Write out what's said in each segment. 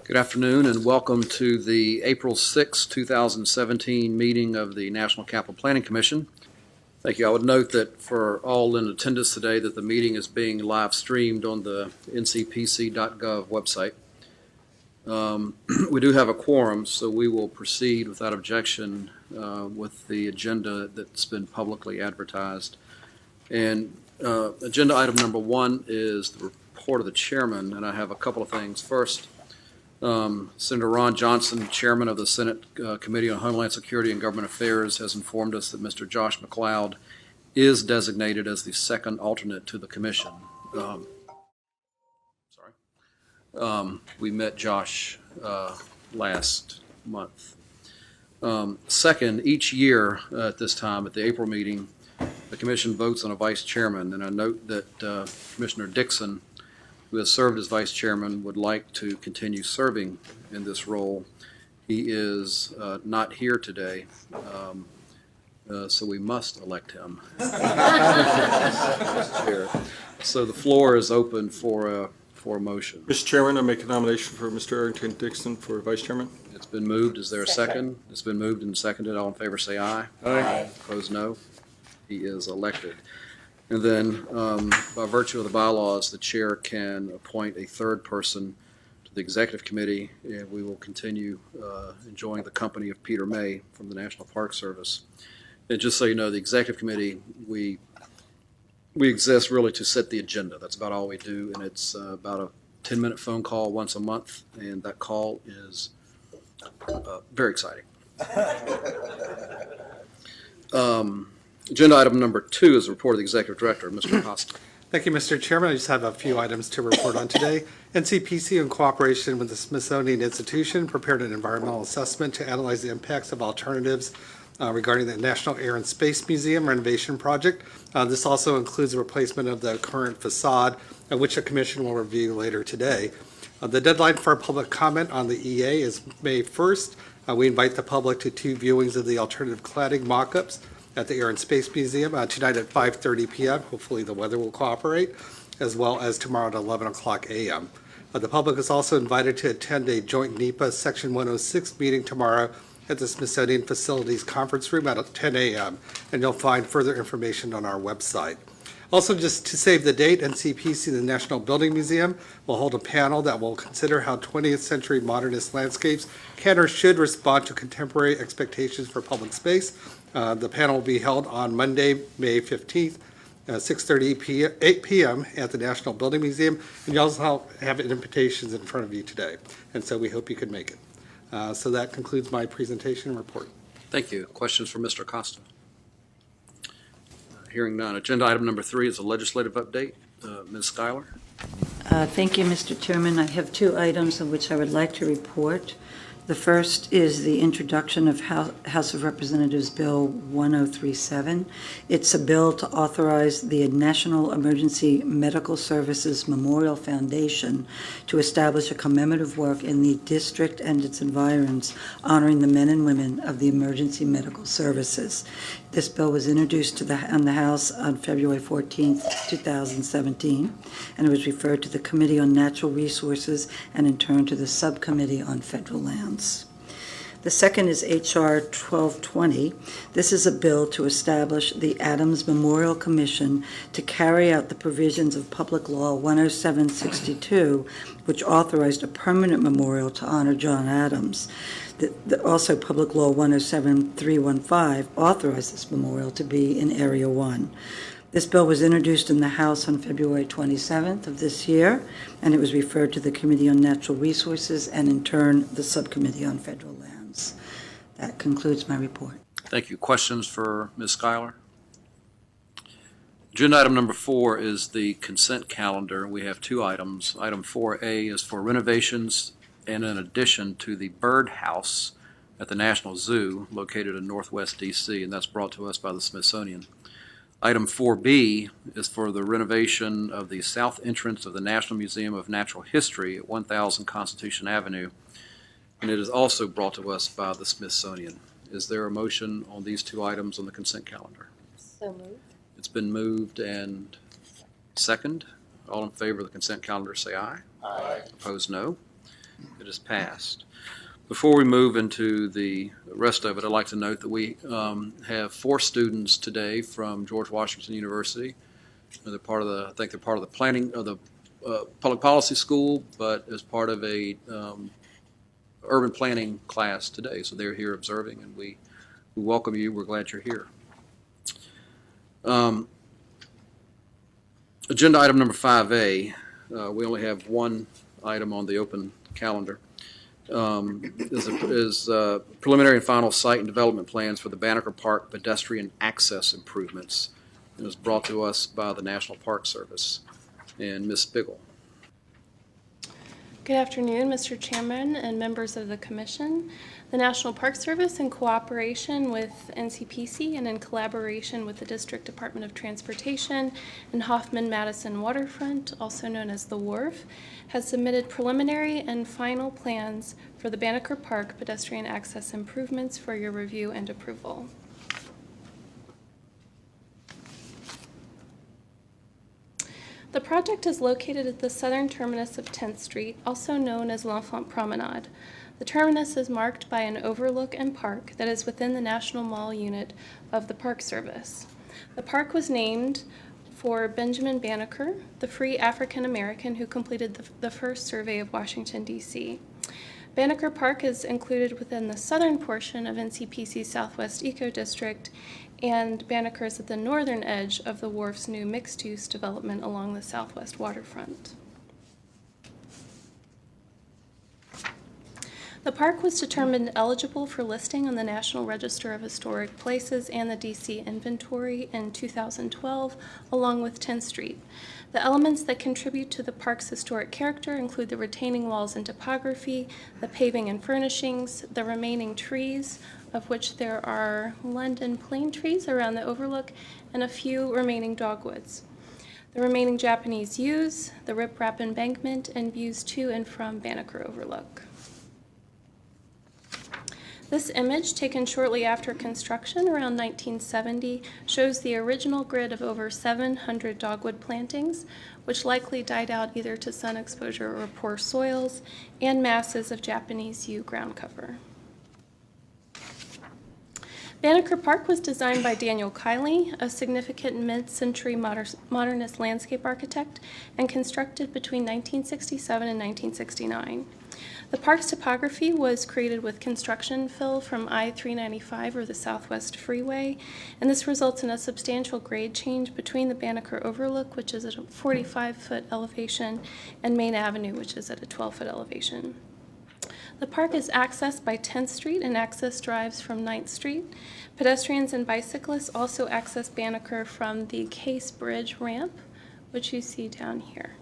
Good afternoon and welcome to the April 6, 2017 meeting of the National Capital Planning Commission. Thank you. I would note that for all in attendance today that the meeting is being live streamed on the ncpc.gov website. We do have a quorum, so we will proceed without objection with the agenda that's been publicly advertised. And agenda item number 1 is the report of the chairman, and I have a couple of things. First, Senator Ron Johnson, chairman of the Senate Committee on Homeland Security and Government Affairs, has informed us that Mr. Josh McLeod is designated as the second alternate to the commission. We met Josh last month. Second, each year at this time, at the April meeting, the commission votes on a vice chairman, and I note that Commissioner Dixon, who has served as vice chairman, would like to continue serving in this role. He is not here today, so we must elect him. So the floor is open for a motion. Mr. Chairman, I make a nomination for Mr. Arrington Dixon for vice chairman. It's been moved. Is there a second? It's been moved and seconded. All in favor say aye. Aye. Opposed, no. He is elected. And then, by virtue of the bylaws, the chair can appoint a third person to the executive committee, and we will continue enjoying the company of Peter May from the National Park Service. And just so you know, the executive committee, we exist really to set the agenda. That's about all we do, and it's about a 10-minute phone call once a month, and that call is very exciting. Agenda item number 2 is the report of the Executive Director, Mr. Costa. Thank you, Mr. Chairman. I just have a few items to report on today. Ncpc, in cooperation with the Smithsonian Institution, prepared an environmental assessment to analyze the impacts of alternatives regarding the National Air and Space Museum renovation project. This also includes the replacement of the current facade, which the Commission will review later today. The deadline for public comment on the EA is May 1st. We invite the public to 2 viewings of the alternative cladding mock-ups at the Air and Space Museum tonight at 5:30 p.m. Hopefully the weather will cooperate, as well as tomorrow at 11 o'clock a.m. The public is also invited to attend a joint NEPA Section 106 meeting tomorrow at the Smithsonian Facilities Conference Room at 10 a.m., and you'll find further information on our website. Also, just to save the date, Ncpc, the National Building Museum, will hold a panel that will consider how 20th century modernist landscapes can or should respond to contemporary expectations for public space. The panel will be held on Monday, May 15th, 8 p.m. at the National Building Museum, and you also have invitations in front of you today, and so we hope you could make it. So that concludes my presentation and report. Thank you. Questions for Mr. Costa? Hearing none. Agenda item number 3 is a legislative update. Ms. Schuyler. Thank you, Mr. Chairman. I have 2 items on which I would like to report. The first is the introduction of House of Representatives Bill 1037. It's a bill to authorize the National Emergency Medical Services Memorial Foundation to establish a commemorative work in the district and its environs honoring the men and women of the emergency medical services. This bill was introduced on the House on February 14, 2017, and it was referred to the Committee on Natural Resources and in turn to the Subcommittee on Federal Lands. The second is H.R. 1220. This is a bill to establish the Addams Memorial Commission to carry out the provisions of Public Law 10762, which authorized a permanent memorial to honor John Addams. Also, Public Law 107315 authorized this memorial to be in Area 1. This bill was introduced in the House on February 27th of this year, and it was referred to the Committee on Natural Resources and, in turn, the Subcommittee on Federal Lands. That concludes my report. Thank you. Questions for Ms. Schuyler? Agenda item number 4 is the consent calendar. We have 2 items. Item 4A is for renovations and in addition to the birdhouse at the National Zoo located in Northwest D.C., and that's brought to us by the Smithsonian. Item 4B is for the renovation of the south entrance of the National Museum of Natural History at 1000 Constitution Avenue, and it is also brought to us by the Smithsonian. Is there a motion on these 2 items on the consent calendar? So moved. It's been moved and second. All in favor of the consent calendar say aye. Aye. Opposed, no. It is passed. Before we move into the rest of it, I'd like to note that we have 4 students today from George Washington University. They're part of the, I think they're part of the planning of the public policy school, but as part of a urban planning class today. So they're here observing, and we welcome you. We're glad you're here. Agenda item number 5A. We only have one item on the open calendar. Is preliminary and final site and development plans for the Banneker Park pedestrian access improvements. It was brought to us by the National Park Service and Ms. Biggle. Good afternoon, Mr. Chairman and members of the Commission. The National Park Service, in cooperation with Ncpc and in collaboration with the District Department of Transportation and Hoffman-Madison Waterfront, also known as the Wharf, has submitted preliminary and final plans for the Banneker Park pedestrian access improvements for your review and approval. The project is located at the southern terminus of 10th Street, also known as L'Enfant Promenade. The terminus is marked by an overlook and park that is within the National Mall unit of the Park Service. The park was named for Benjamin Banneker, the free African American who completed the first survey of Washington, D.C. Banneker Park is included within the southern portion of Ncpc Southwest Eco District, and Banneker is at the northern edge of the Wharf's new mixed-use development along the southwest waterfront. The park was determined eligible for listing on the National Register of Historic Places and the DC Inventory in 2012, along with 10th Street. The elements that contribute to the park's historic character include the retaining walls and topography, the paving and furnishings, the remaining trees, of which there are London plane trees around the overlook, and a few remaining dogwoods. The remaining Japanese yews, the riprap embankment, and views to and from Banneker Overlook. This image, taken shortly after construction around 1970, shows the original grid of over 700 dogwood plantings, which likely died out either to sun exposure or poor soils, and masses of Japanese yew ground cover. Banneker Park was designed by Daniel Kiley, a significant mid-century modernist landscape architect, and constructed between 1967 and 1969. The park's topography was created with construction fill from I-395 or the Southwest Freeway, and this results in a substantial grade change between the Banneker Overlook, which is at a 45-foot elevation, and Main Avenue, which is at a 12-foot elevation. The park is accessed by 10th Street and access drives from 9th Street. Pedestrians and bicyclists also access Banneker from the Case Bridge ramp, which you see down here.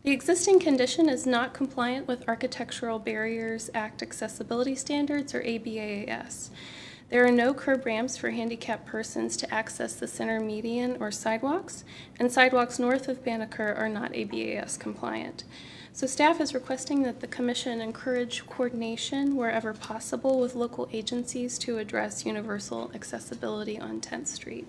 The existing condition is not compliant with Architectural Barriers Act accessibility standards, or ABAAS. There are no curb ramps for handicapped persons to access the center median or sidewalks, and sidewalks north of Banneker are not ABAS compliant. So staff is requesting that the Commission encourage coordination wherever possible with local agencies to address universal accessibility on 10th Street.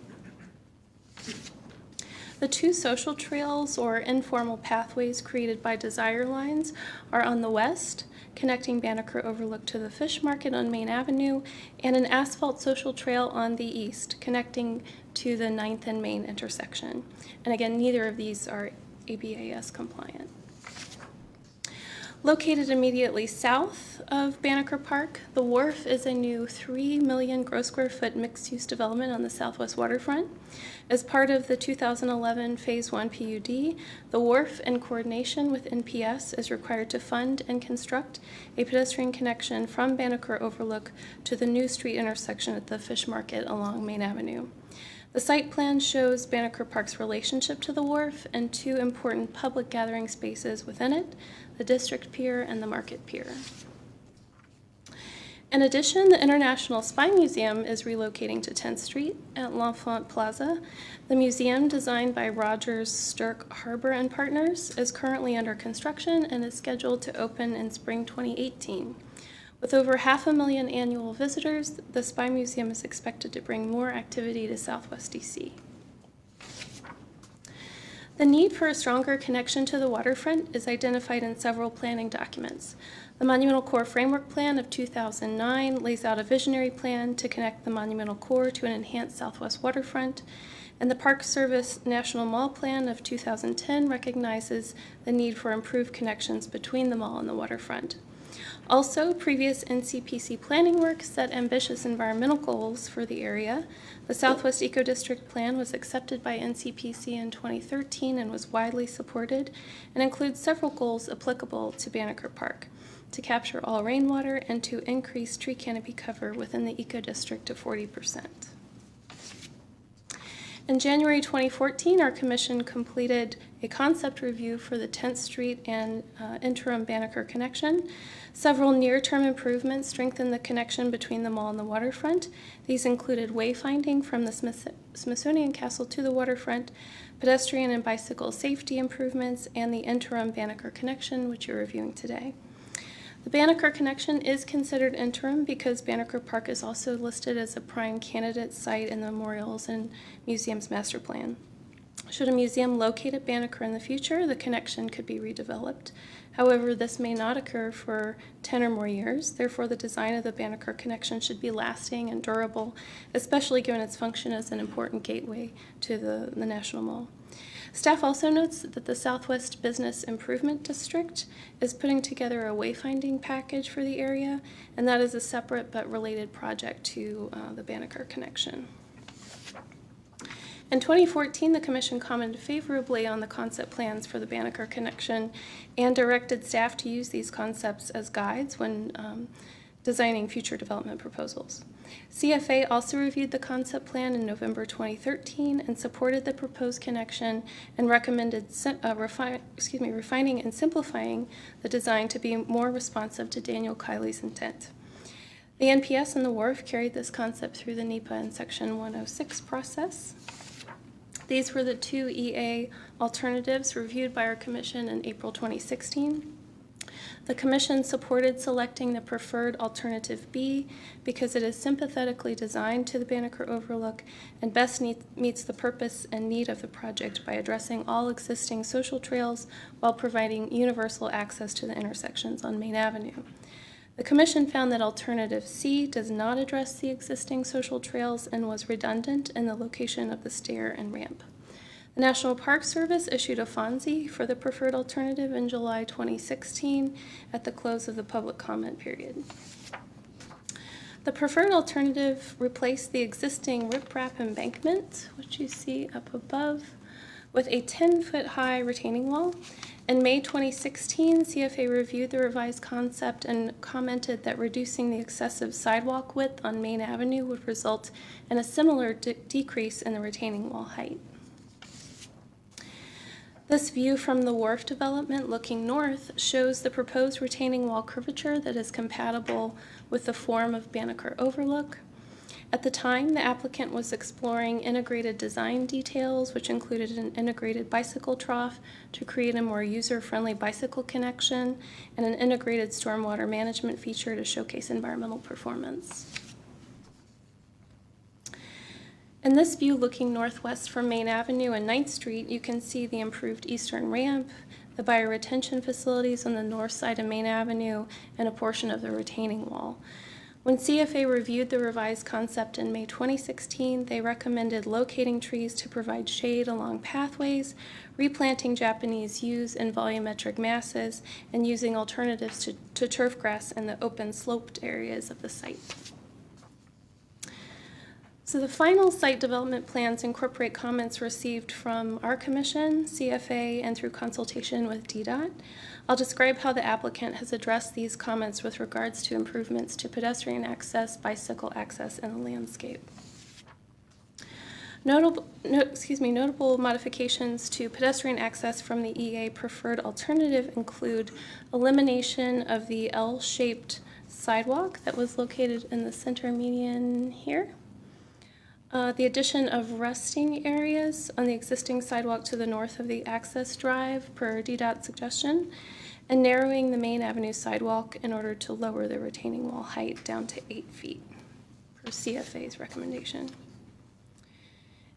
The 2 social trails, or informal pathways created by Desire Lines, are on the west, connecting Banneker Overlook to the Fish Market on Main Avenue, and an asphalt social trail on the east, connecting to the 9th and Main intersection. And again, neither of these are ABAS compliant. Located immediately south of Banneker Park, the Wharf is a new 3 million gross square foot mixed-use development on the southwest waterfront. As part of the 2011 Phase 1 PUD, the Wharf, in coordination with NPS, is required to fund and construct a pedestrian connection from Banneker Overlook to the new street intersection at the Fish Market along Main Avenue. The site plan shows Banneker Park's relationship to the Wharf and 2 important public gathering spaces within it, the District Pier and the Market Pier. In addition, the International Spy Museum is relocating to 10th Street at L'Enfant Plaza. The museum, designed by Rogers, Stirk, Harbor and Partners, is currently under construction and is scheduled to open in spring 2018. With over 500,000 annual visitors, the Spy Museum is expected to bring more activity to Southwest DC. The need for a stronger connection to the waterfront is identified in several planning documents. The Monumental Core Framework Plan of 2009 lays out a visionary plan to connect the Monumental Core to an enhanced southwest waterfront, and the Park Service National Mall Plan of 2010 recognizes the need for improved connections between the mall and the waterfront. Also, previous NCPC planning work set ambitious environmental goals for the area. The Southwest Eco District Plan was accepted by NCPC in 2013 and was widely supported, and includes several goals applicable to Banneker Park: to capture all rainwater and to increase tree canopy cover within the eco district to 40%. In January 2014, our commission completed a concept review for the 10th Street and interim Banneker connection. Several near-term improvements strengthened the connection between the mall and the waterfront. These included wayfinding from the Smithsonian Castle to the waterfront, pedestrian and bicycle safety improvements, and the interim Banneker connection, which you're reviewing today. The Banneker connection is considered interim because Banneker Park is also listed as a prime candidate site in the Memorials and Museums Master Plan. Should a museum locate at Banneker in the future, the connection could be redeveloped. However, this may not occur for 10 or more years. Therefore, the design of the Banneker connection should be lasting and durable, especially given its function as an important gateway to the National Mall. Staff also notes that the Southwest Business Improvement District is putting together a wayfinding package for the area, and that is a separate but related project to the Banneker connection. In 2014, the Commission commented favorably on the concept plans for the Banneker connection and directed staff to use these concepts as guides when designing future development proposals. CFA also reviewed the concept plan in November 2013 and supported the proposed connection and recommended refining and simplifying the design to be more responsive to Daniel Kiley's intent. The NPS and the WRF carried this concept through the NEPA and Section 106 process. These were the two EA alternatives reviewed by our Commission in April 2016. The Commission supported selecting the preferred alternative B because it is sympathetically designed to the Banneker Overlook and best meets the purpose and need of the project by addressing all existing social trails while providing universal access to the intersections on Main Avenue. The Commission found that alternative C does not address the existing social trails and was redundant in the location of the stair and ramp. The National Park Service issued a FONSI for the preferred alternative in July 2016 at the close of the public comment period. The preferred alternative replaced the existing riprap embankment, which you see up above, with a 10-foot high retaining wall. In May 2016, CFA reviewed the revised concept and commented that reducing the excessive sidewalk width on Main Avenue would result in a similar decrease in the retaining wall height. This view from the wharf development looking north shows the proposed retaining wall curvature that is compatible with the form of Banneker Overlook. At the time, the applicant was exploring integrated design details, which included an integrated bicycle trough to create a more user-friendly bicycle connection and an integrated stormwater management feature to showcase environmental performance. In this view, looking northwest from Main Avenue and 9th Street, you can see the improved eastern ramp, the bioretention facilities on the north side of Main Avenue, and a portion of the retaining wall. When CFA reviewed the revised concept in May 2016, they recommended locating trees to provide shade along pathways, replanting Japanese yews in volumetric masses, and using alternatives to turf grass in the open sloped areas of the site. So the final site development plans incorporate comments received from our commission, CFA, and through consultation with DDOT. I'll describe how the applicant has addressed these comments with regards to improvements to pedestrian access, bicycle access, and the landscape. Notable modifications to pedestrian access from the EA preferred alternative include elimination of the L-shaped sidewalk that was located in the center median here. The addition of resting areas on the existing sidewalk to the north of the access drive per DDOT suggestion, and narrowing the Main Avenue sidewalk in order to lower the retaining wall height down to 8 feet per CFA's recommendation.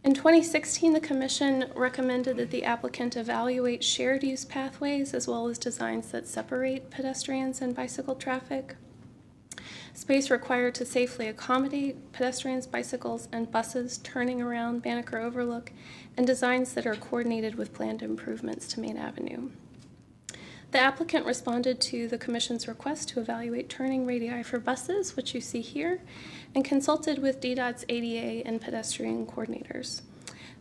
In 2016, the Commission recommended that the applicant evaluate shared use pathways as well as designs that separate pedestrians and bicycle traffic. Space required to safely accommodate pedestrians, bicycles, and buses turning around Banneker Overlook, and designs that are coordinated with planned improvements to Main Avenue. The applicant responded to the Commission's request to evaluate turning radii for buses, which you see here, and consulted with DDOT's ADA and pedestrian coordinators.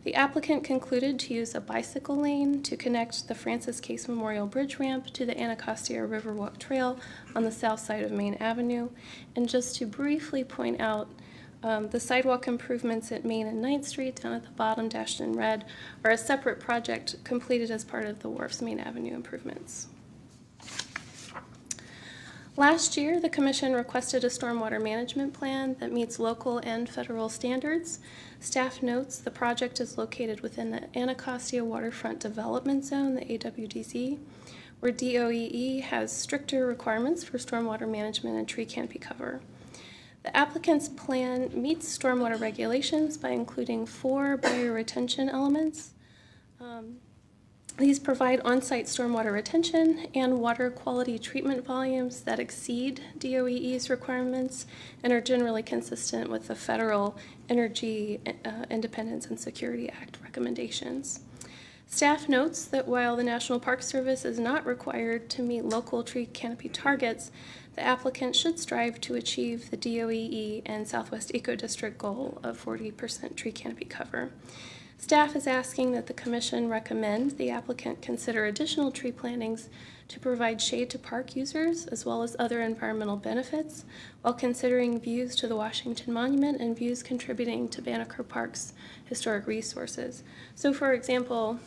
The applicant concluded to use a bicycle lane to connect the Francis Case Memorial Bridge ramp to the Anacostia Riverwalk Trail on the south side of Main Avenue. And just to briefly point out, the sidewalk improvements at Main and 9th Street down at the bottom, dashed in red, are a separate project completed as part of the Wharf's Main Avenue improvements. Last year, the Commission requested a stormwater management plan that meets local and federal standards. Staff notes the project is located within the Anacostia Waterfront Development Zone, the AWDZ, where DOEE has stricter requirements for stormwater management and tree canopy cover. The applicant's plan meets stormwater regulations by including 4 bioretention elements. These provide on-site stormwater retention and water quality treatment volumes that exceed DOEE's requirements and are generally consistent with the Federal Energy Independence and Security Act recommendations. Staff notes that while the National Park Service is not required to meet local tree canopy targets, the applicant should strive to achieve the DOEE and Southwest Eco District goal of 40% tree canopy cover. Staff is asking that the Commission recommend the applicant consider additional tree plantings to provide shade to park users as well as other environmental benefits while considering views to the Washington Monument and views contributing to Banneker Park's historic resources. So for example,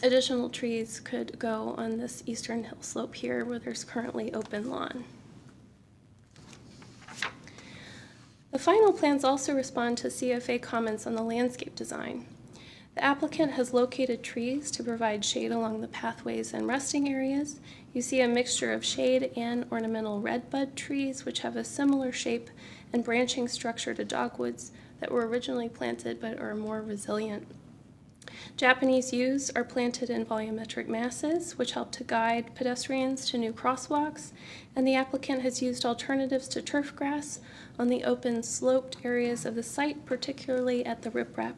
additional trees could go on this eastern hill slope here where there's currently open lawn. The final plans also respond to CFA comments on the landscape design. The applicant has located trees to provide shade along the pathways and resting areas. You see a mixture of shade and ornamental redbud trees, which have a similar shape and branching structure to dogwoods that were originally planted but are more resilient. Japanese yews are planted in volumetric masses, which help to guide pedestrians to new crosswalks, and the applicant has used alternatives to turf grass on the open sloped areas of the site, particularly at the riprap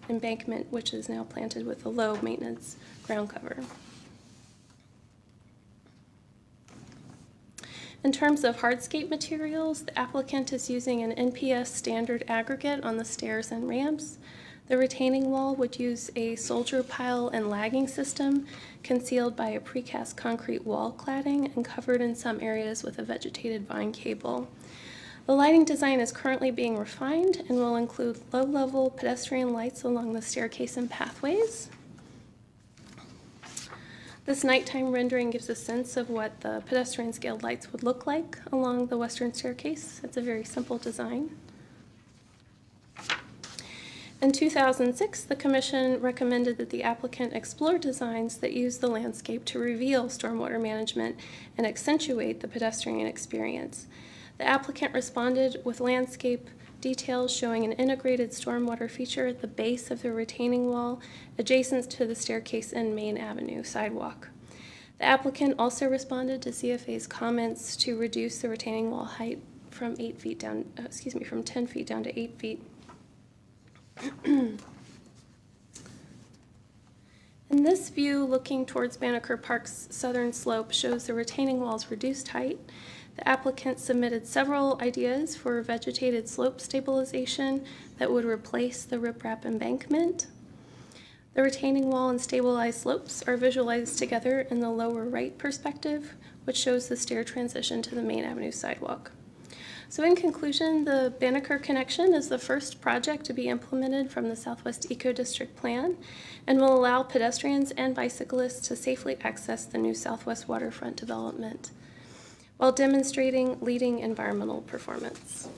embankment, which is now planted with a low maintenance ground cover. In terms of hardscape materials, the applicant is using an NPS standard aggregate on the stairs and ramps. The retaining wall would use a soldier pile and lagging system concealed by a precast concrete wall cladding and covered in some areas with a vegetated vine cable. The lighting design is currently being refined and will include low-level pedestrian lights along the staircase and pathways. This nighttime rendering gives a sense of what the pedestrian scaled lights would look like along the western staircase. It's a very simple design. In 2006, the Commission recommended that the applicant explore designs that use the landscape to reveal stormwater management and accentuate the pedestrian experience. The applicant responded with landscape details showing an integrated stormwater feature at the base of the retaining wall adjacent to the staircase and Main Avenue sidewalk. The applicant also responded to CFA's comments to reduce the retaining wall height from 10 feet down to 8 feet. In this view, looking towards Banneker Park's southern slope shows the retaining wall's reduced height. The applicant submitted several ideas for vegetated slope stabilization that would replace the riprap embankment. The retaining wall and stabilized slopes are visualized together in the lower right perspective, which shows the stair transition to the Main Avenue sidewalk. So in conclusion, the Banneker connection is the first project to be implemented from the Southwest Eco District Plan and will allow pedestrians and bicyclists to safely access the new Southwest waterfront development while demonstrating leading environmental performance.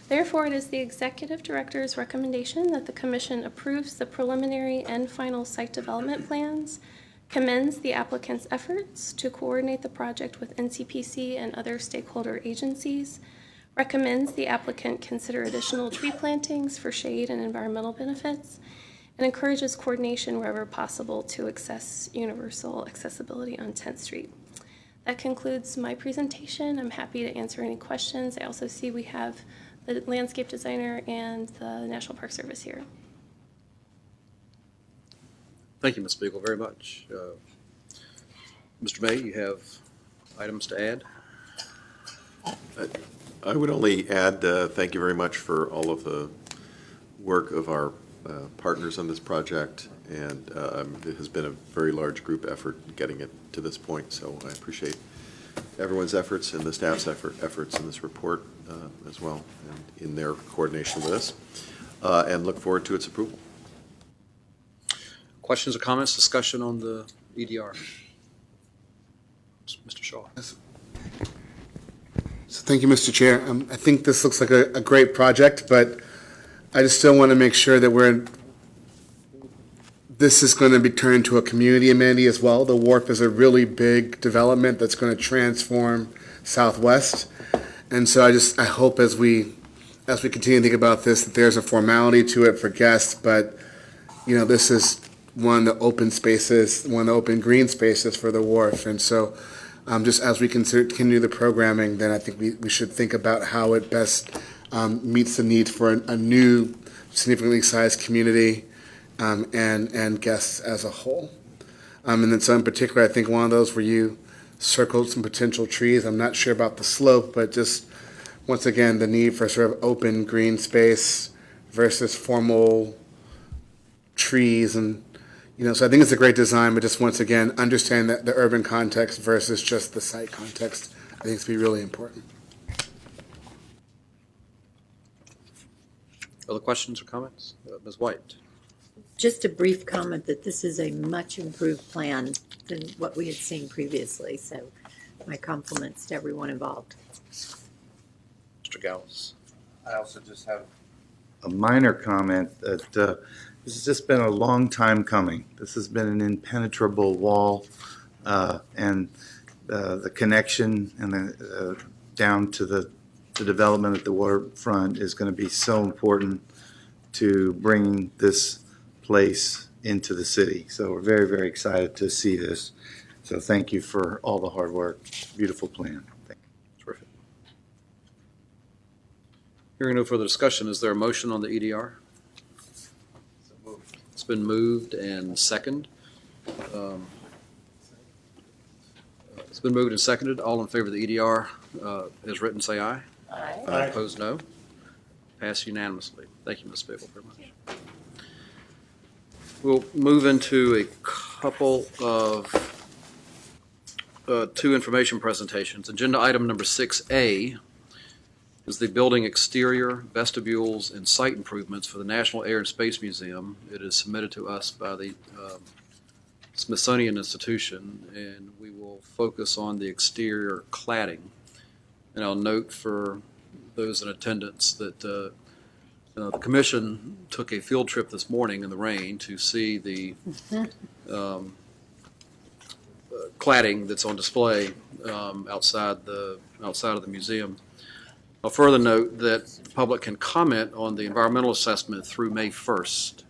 Therefore, it is the Executive Director's recommendation that the Commission approves the preliminary and final site development plans, commends the applicant's efforts to coordinate the project with NCPC and other stakeholder agencies, recommends the applicant consider additional tree plantings for shade and environmental benefits, and encourages coordination wherever possible to access universal accessibility on 10th Street. That concludes my presentation. I'm happy to answer any questions. I also see we have the landscape designer and the National Park Service here. Thank you, Ms. Spiegel, very much. Mr. May, you have items to add? I would only add, thank you very much for all of the work of our partners on this project, and it has been a very large group effort getting it to this point, so I appreciate everyone's efforts and the staff's efforts in this report as well, and in their coordination with us, and look forward to its approval. Questions or comments, discussion on the EDR? Mr. Shaw. So thank you, Mr. Chair. I think this looks like a great project, but I just still want to make sure that this is going to be turned into a community amenity as well. The Wharf is a really big development that's going to transform Southwest. And so I hope as we continue to think about this, that there's a formality to it for guests, but, you know, this is one of the open spaces, one of the open green spaces for the Wharf. And so just as we continue the programming, then I think we should think about how it best meets the need for a new significantly sized community and guests as a whole. And then so in particular, I think one of those where you circled some potential trees. I'm not sure about the slope, but just once again, the need for sort of open green space versus formal trees. And, you know, so I think it's a great design, but just once again, understand that the urban context versus just the site context, I think it's be really important. Other questions or comments? Ms. White? Just a brief comment that this is a much improved plan than what we had seen previously, so my compliments to everyone involved. Mr. Gauss? I also just have a minor comment that this has just been a long time coming. This has been an impenetrable wall, and the connection and the down to the development at the waterfront is going to be so important to bringing this place into the city. So we're very, very excited to see this. So thank you for all the hard work. Beautiful plan. Thank you. Terrific. Hearing no further discussion, is there a motion on the EDR? It's been moved and seconded. It's been moved and seconded. All in favor of the EDR as written, say aye. Aye. Opposed, no. Passed unanimously. Thank you, Ms. Spiegel, very much. We'll move into a couple of two information presentations. Agenda item number 6A is the building exterior, vestibules, and site improvements for the National Air and Space Museum. It is submitted to us by the Smithsonian Institution, and we will focus on the exterior cladding. And I'll note for those in attendance that the commission took a field trip this morning in the rain to see the cladding that's on display outside of the museum. I'll further note that the public can comment on the environmental assessment through May 1st.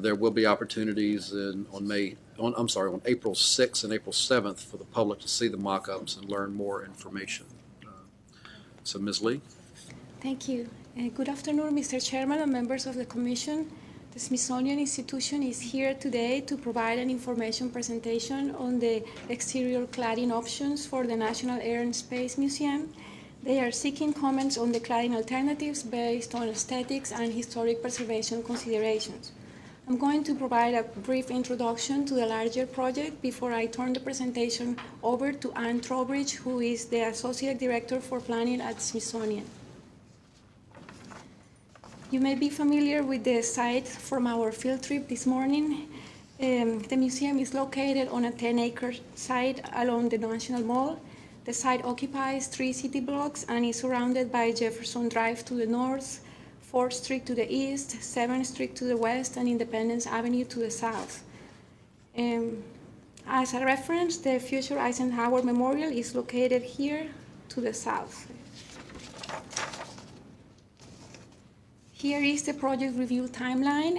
There will be opportunities on April 6th and April 7th for the public to see the mock-ups and learn more information. So Ms. Lee. Thank you. Good afternoon, Mr. Chairman and members of the Commission. The Smithsonian Institution is here today to provide an information presentation on the exterior cladding options for the National Air and Space Museum. They are seeking comments on the cladding alternatives based on aesthetics and historic preservation considerations. I'm going to provide a brief introduction to the larger project before I turn the presentation over to Ann Trowbridge, who is the Associate Director for Planning at Smithsonian. You may be familiar with the site from our field trip this morning. The museum is located on a 10-acre site along the National Mall. The site occupies 3 city blocks and is surrounded by Jefferson Drive to the north, 4th Street to the east, 7th Street to the west, and Independence Avenue to the south. As a reference, the future Eisenhower Memorial is located here to the south. Here is the project review timeline.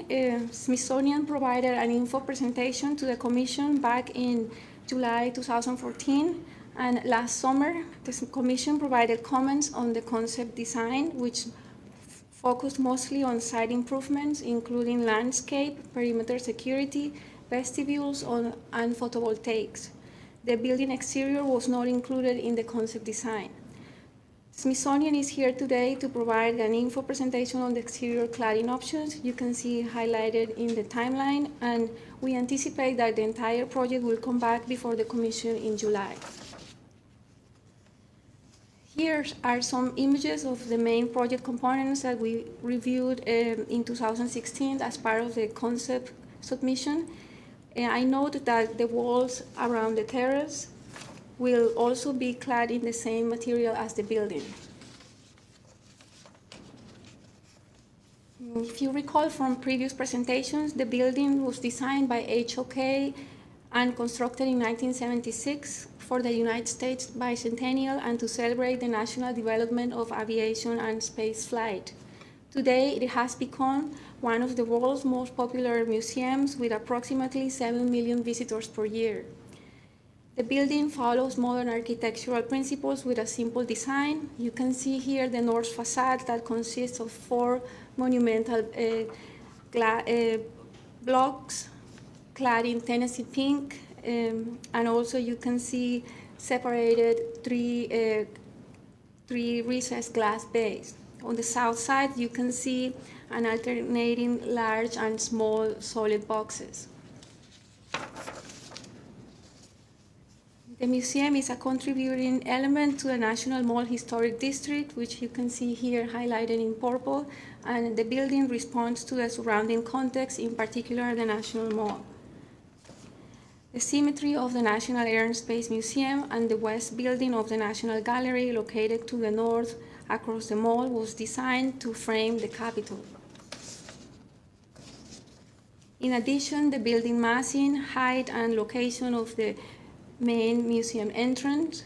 Smithsonian provided an info presentation to the Commission back in July 2014. And last summer, the Commission provided comments on the concept design, which focused mostly on site improvements, including landscape, perimeter security, vestibules, and photovoltaics. The building exterior was not included in the concept design. Smithsonian is here today to provide an info presentation on the exterior cladding options. You can see highlighted in the timeline, and we anticipate that the entire project will come back before the Commission in July. Here are some images of the main project components that we reviewed in 2016 as part of the concept submission. I note that the walls around the terrace will also be clad in the same material as the building. If you recall from previous presentations, the building was designed by HOK and constructed in 1976 for the United States bicentennial and to celebrate the national development of aviation and space flight. Today, it has become one of the world's most popular museums with approximately 7 million visitors per year. The building follows modern architectural principles with a simple design. You can see here the north facade that consists of 4 monumental blocks clad in Tennessee pink, and also you can see separated three recessed glass bays. On the south side, you can see an alternating large and small solid boxes. The museum is a contributing element to the National Mall Historic District, which you can see here highlighted in purple, and the building responds to the surrounding context, in particular the National Mall. The symmetry of the National Air and Space Museum and the west building of the National Gallery, located to the north across the mall, was designed to frame the Capitol. In addition, the building massing, height, and location of the main museum entrance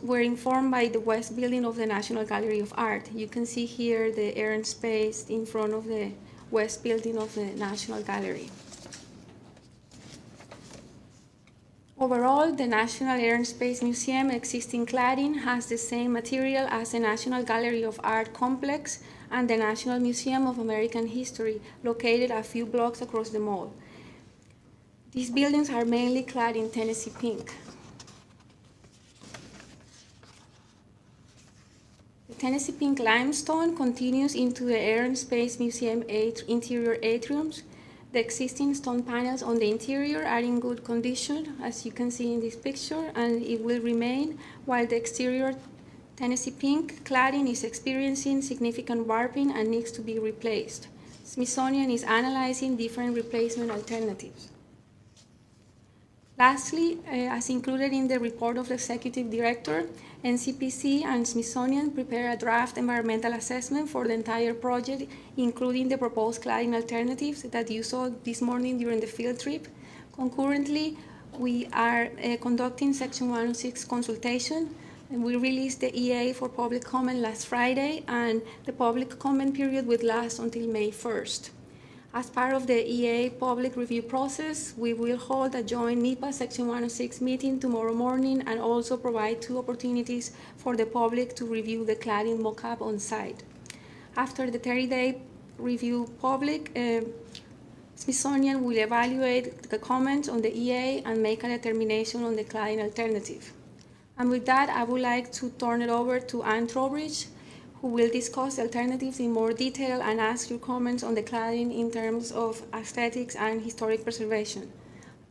were informed by the west building of the National Gallery of Art. You can see here the air and space in front of the west building of the National Gallery. Overall, the National Air and Space Museum existing cladding has the same material as the National Gallery of Art complex and the National Museum of American History, located a few blocks across the mall. These buildings are mainly clad in Tennessee pink. The Tennessee pink limestone continues into the Air and Space Museum interior atriums. The existing stone panels on the interior are in good condition, as you can see in this picture, and it will remain, while the exterior Tennessee pink cladding is experiencing significant warping and needs to be replaced. Smithsonian is analyzing different replacement alternatives. Lastly, as included in the report of the Executive Director, Ncpc and Smithsonian prepare a draft environmental assessment for the entire project, including the proposed cladding alternatives that you saw this morning during the field trip. Concurrently, we are conducting Section 106 consultation, and we released the EA for public comment last Friday, and the public comment period will last until May 1st. As part of the EA public review process, we will hold a joint NEPA Section 106 meeting tomorrow morning and also provide 2 opportunities for the public to review the cladding mock-up on site. After the 30-day review public, Smithsonian will evaluate the comments on the EA and make a determination on the cladding alternative. And with that, I would like to turn it over to Ann Trowbridge, who will discuss the alternatives in more detail and ask your comments on the cladding in terms of aesthetics and historic preservation.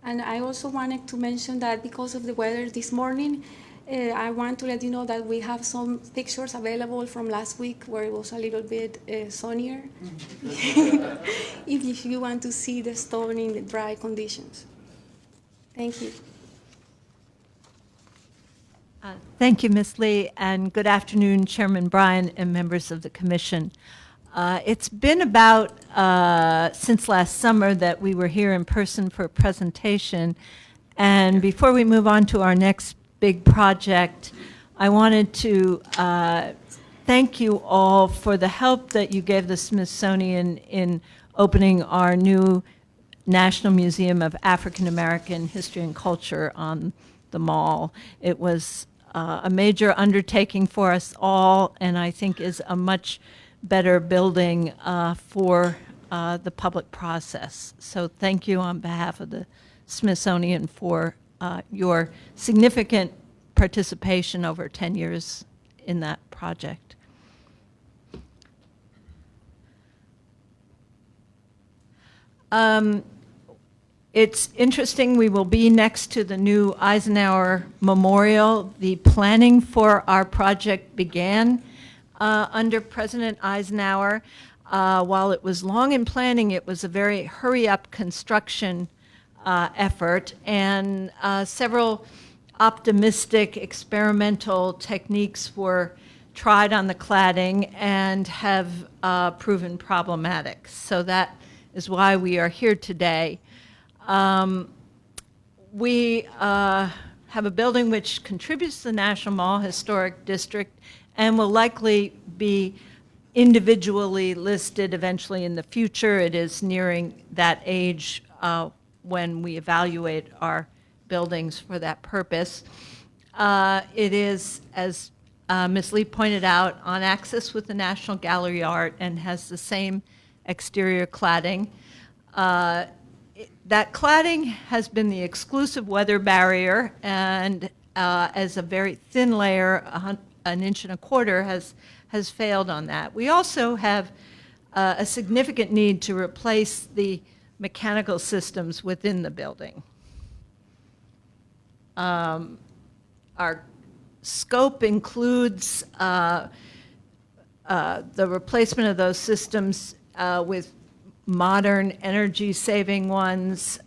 And I also wanted to mention that because of the weather this morning, I want to let you know that we have some pictures available from last week where it was a little bit sunnier, if you want to see the stone in the dry conditions. Thank you. Thank you, Ms. Lee, and good afternoon, Chairman Bryan and members of the Commission. It's been about since last summer that we were here in person for a presentation, and before we move on to our next big project, I wanted to thank you all for the help that you gave the Smithsonian in opening our new National Museum of African American History and Culture on the Mall. It was a major undertaking for us all, and I think is a much better building for the public process. So thank you on behalf of the Smithsonian for your significant participation over 10 years in that project. It's interesting, we will be next to the new Eisenhower Memorial. The planning for our project began under President Eisenhower. While it was long in planning, it was a very hurry-up construction effort, and several optimistic experimental techniques were tried on the cladding and have proven problematic. So that is why we are here today. We have a building which contributes to the National Mall Historic District and will likely be individually listed eventually in the future. It is nearing that age when we evaluate our buildings for that purpose. It is, as Ms. Lee pointed out, on axis with the National Gallery Art and has the same exterior cladding. That cladding has been the exclusive weather barrier, and as a very thin layer, 1.25 inches, has failed on that. We also have a significant need to replace the mechanical systems within the building. Our scope includes the replacement of those systems with modern energy-saving ones.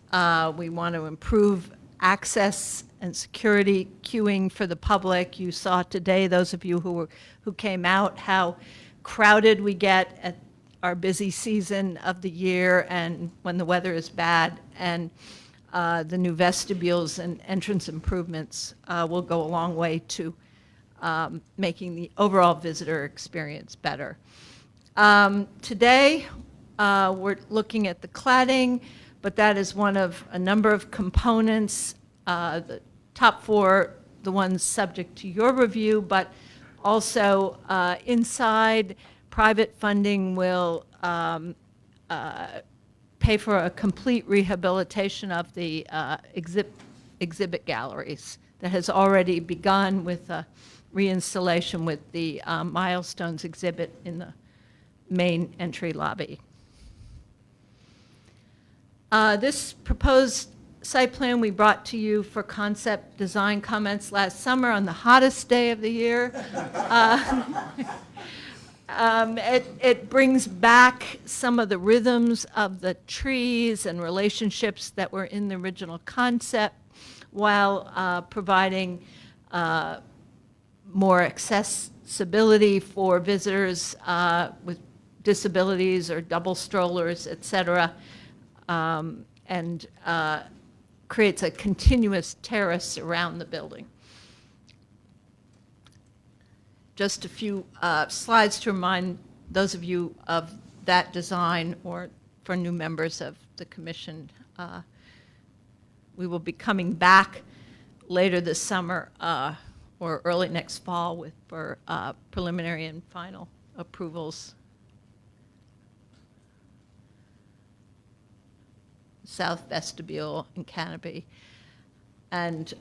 We want to improve access and security queuing for the public. You saw today, those of you who came out, how crowded we get at our busy season of the year and when the weather is bad. And the new vestibules and entrance improvements will go a long way to making the overall visitor experience better. Today, we're looking at the cladding, but that is one of a number of components. The top four, the ones subject to your review, but also inside, private funding will pay for a complete rehabilitation of the exhibit galleries that has already begun with reinstallation with the Milestones exhibit in the main entry lobby. This proposed site plan we brought to you for concept design comments last summer on the hottest day of the year. It brings back some of the rhythms of the trees and relationships that were in the original concept while providing more accessibility for visitors with disabilities or double strollers, et cetera, and creates a continuous terrace around the building. Just a few slides to remind those of you of that design, or for new members of the commission. We will be coming back later this summer or early next fall for preliminary and final approvals. South vestibule and canopy, and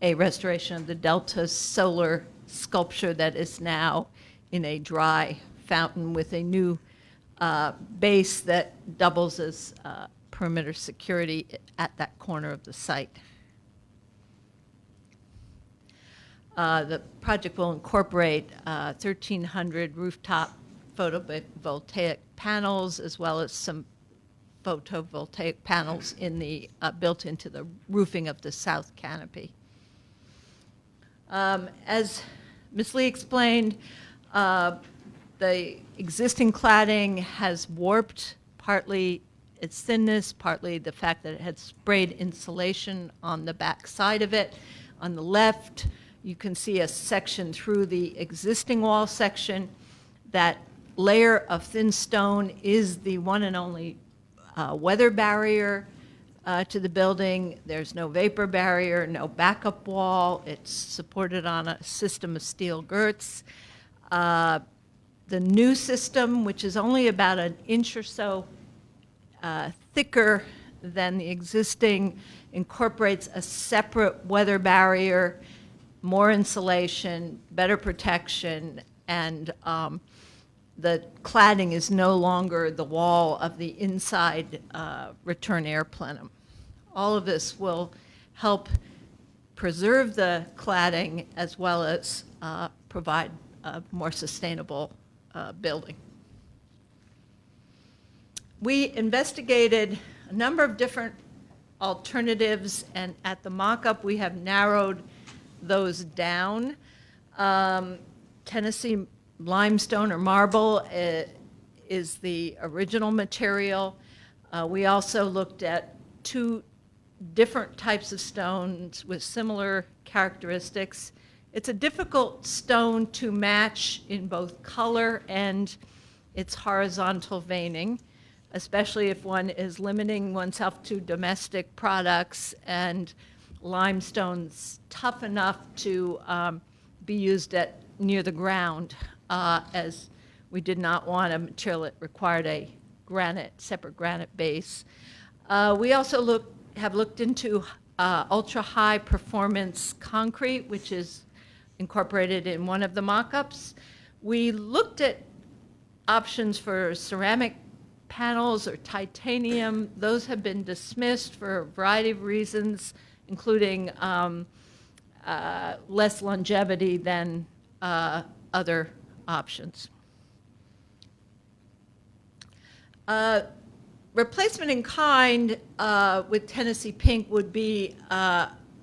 a restoration of the Delta solar sculpture that is now in a dry fountain with a new base that doubles as perimeter security at that corner of the site. The project will incorporate 1,300 rooftop photovoltaic panels, as well as some photovoltaic panels in the built into the roofing of the south canopy. As Ms. Lee explained, the existing cladding has warped, partly its thinness, partly the fact that it had sprayed insulation on the back side of it. On the left, You can see a section through the existing wall section. That layer of thin stone is the one and only weather barrier to the building. There's no vapor barrier, no backup wall. It's supported on a system of steel girts. The new system, which is only about an inch or so thicker than the existing, incorporates a separate weather barrier, more insulation, better protection, and the cladding is no longer the wall of the inside return air plenum. All of this will help preserve the cladding as well as provide a more sustainable building. We investigated a number of different alternatives, and at the mock-up, we have narrowed those down. Tennessee limestone or marble is the original material. We also looked at two different types of stones with similar characteristics. It's a difficult stone to match in both color and its horizontal veining, especially if one is limiting oneself to domestic products, and limestone's tough enough to be used at near the ground, as we did not want a material that required a separate granite base. We also have looked into ultra-high performance concrete, which is incorporated in one of the mock-ups. We looked at options for ceramic panels or titanium. Those have been dismissed for a variety of reasons, including less longevity than other options. Replacement in kind with Tennessee pink would be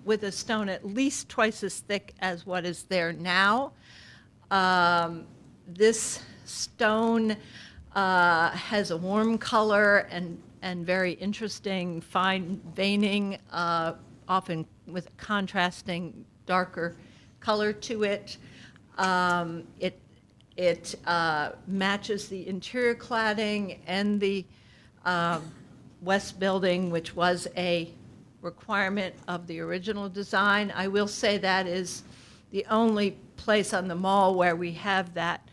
with a stone at least twice as thick as what is there now. This stone has a warm color and very interesting fine veining, often with a contrasting darker color to it. It matches the interior cladding and the west building, which was a requirement of the original design. I will say that is the only place on the mall where we have that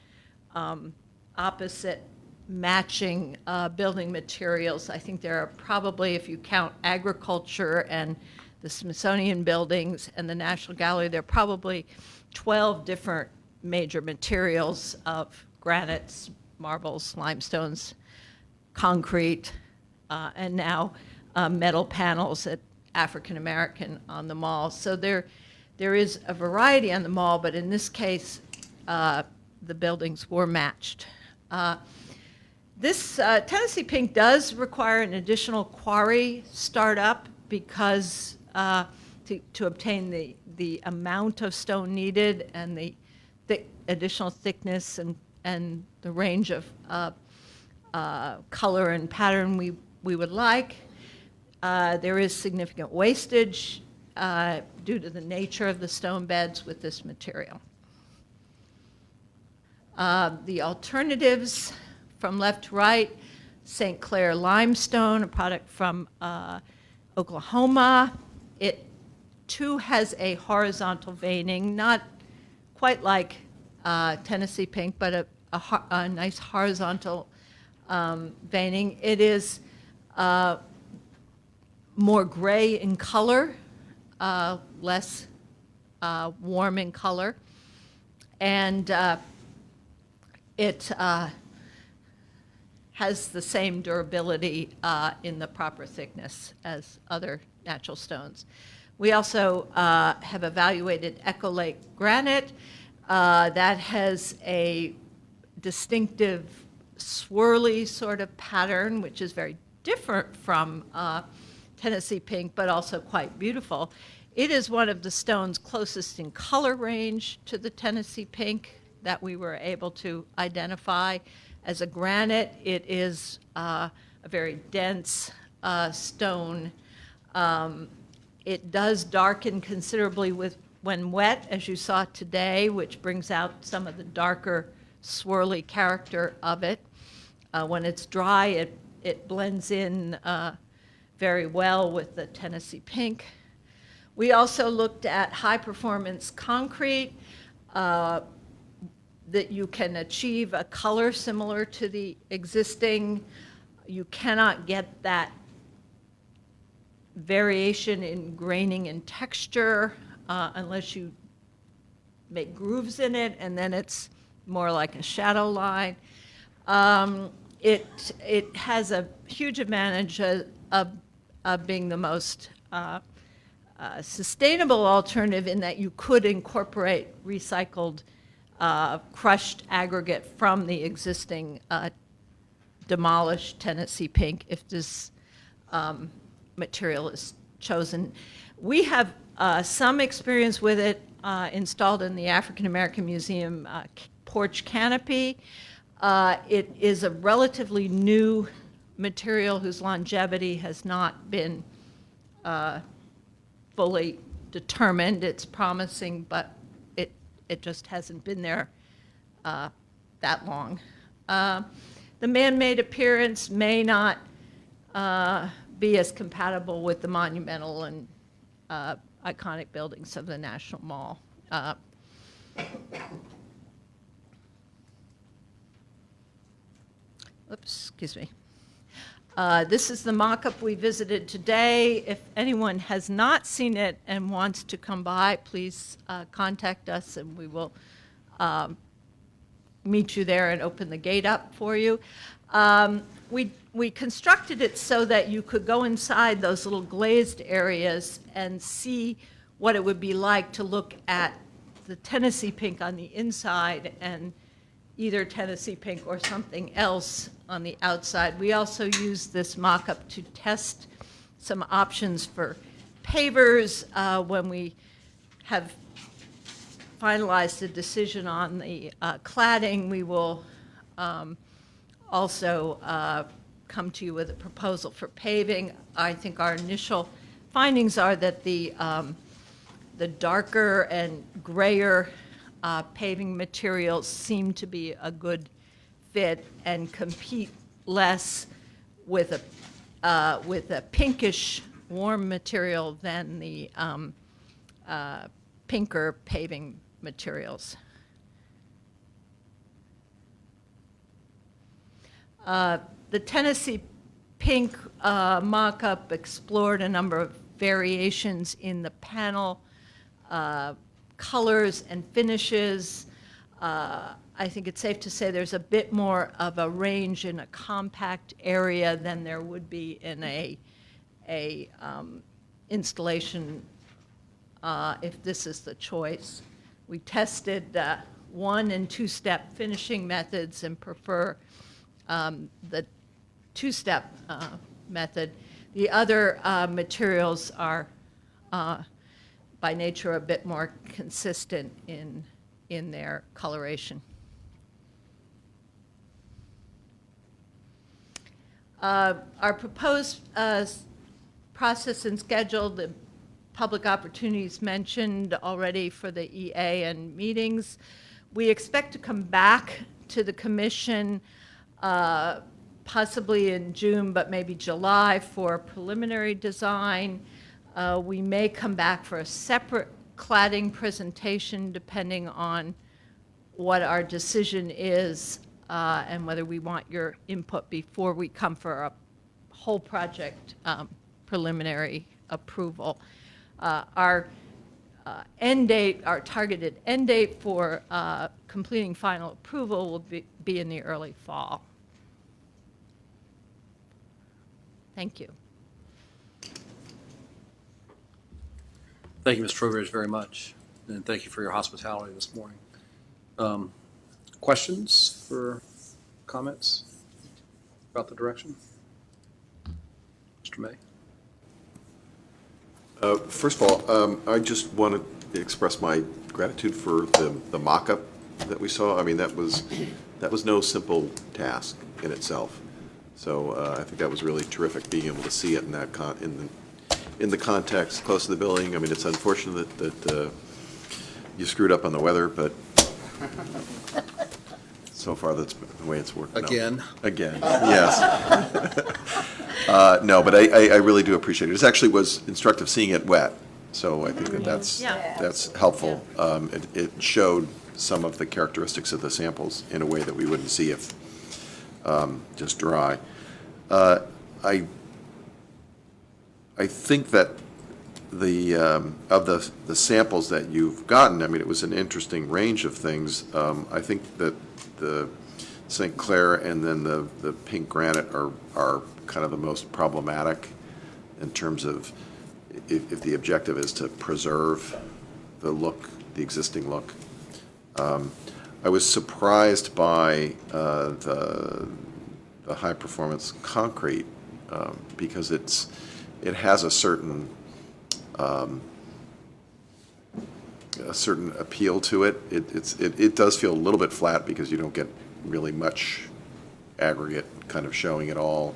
opposite matching building materials. I think there are probably, if you count agriculture and the Smithsonian buildings and the National Gallery, there are probably 12 different major materials of granites, marbles, limestones, concrete, and now metal panels at African American on the mall. So there is a variety on the mall, but in this case, the buildings were matched. This Tennessee pink does require an additional quarry startup because to obtain the amount of stone needed and the additional thickness and the range of color and pattern we would like. There is significant wastage due to the nature of the stone beds with this material. The alternatives from left to right, St. Clair limestone, a product from Oklahoma. It too has a horizontal veining, not quite like Tennessee pink, but a nice horizontal veining. It is more gray in color, less warm in color, and it has the same durability in the proper thickness as other natural stones. We also have evaluated Echo Lake granite. That has a distinctive swirly sort of pattern, which is very different from Tennessee pink, but also quite beautiful. It is one of the stones closest in color range to the Tennessee pink that we were able to identify. As a granite, it is a very dense stone. It does darken considerably with when wet, as you saw today, which brings out some of the darker swirly character of it. When it's dry, it blends in very well with the Tennessee pink. We also looked at high-performance concrete, that you can achieve a color similar to the existing. You cannot get that variation in graining and texture unless you make grooves in it, and then it's more like a shadow line. It has a huge advantage of being the most sustainable alternative in that you could incorporate recycled crushed aggregate from the existing demolished Tennessee pink if this material is chosen. We have some experience with it installed in the African American Museum porch canopy. It is a relatively new material whose longevity has not been fully determined. It's promising, but it just hasn't been there that long. The man-made appearance may not be as compatible with the monumental and iconic buildings of the National Mall. Oops, excuse me. This is the mock-up we visited today. If anyone has not seen it and wants to come by, please contact us and we will meet you there and open the gate up for you. We constructed it so that you could go inside those little glazed areas and see what it would be like to look at the Tennessee pink on the inside and either Tennessee pink or something else on the outside. We also used this mock-up to test some options for pavers when we have finalized a decision on the cladding. We will also come to you with a proposal for paving. I think our initial findings are that the darker and grayer paving materials seem to be a good fit and compete less with a pinkish warm material than the pinker paving materials. The Tennessee pink mock-up explored a number of variations in the panel colors and finishes. I think it's safe to say there's a bit more of a range in a compact area than there would be in a installation if this is the choice. We tested 1- and 2-step finishing methods and prefer the 2-step method. The other materials are by nature a bit more consistent in their coloration. Our proposed process and schedule, the public opportunities mentioned already for the EA and meetings. We expect to come back to the commission possibly in June, but maybe July for preliminary design. We may come back for a separate cladding presentation depending on what our decision is and whether we want your input before we come for a whole project preliminary approval. Our end date, our targeted end date for completing final approval will be in the early fall. Thank you. Thank you, Ms. Trowbridge, very much, and thank you for your hospitality this morning. Questions for comments about the direction? Mr. May? First of all, I just want to express my gratitude for the mock-up that we saw. I mean, that was no simple task in itself. So I think that was really terrific, being able to see it in that in the context close to the building. I mean, it's unfortunate that you screwed up on the weather, but so far that's the way it's worked. No. Again? Again, yes. No, but I really do appreciate it. It actually was instructive seeing it wet, so I think that that's helpful. It showed some of the characteristics of the samples in a way that we wouldn't see if just dry. I think that of the samples that you've gotten, I mean, it was an interesting range of things. I think that the St. Clair and then the pink granite are kind of the most problematic in terms of if the objective is to preserve the look, the existing look. I was surprised by the high-performance concrete because it has a certain appeal to it. It does feel a little bit flat because you don't get really much aggregate kind of showing at all.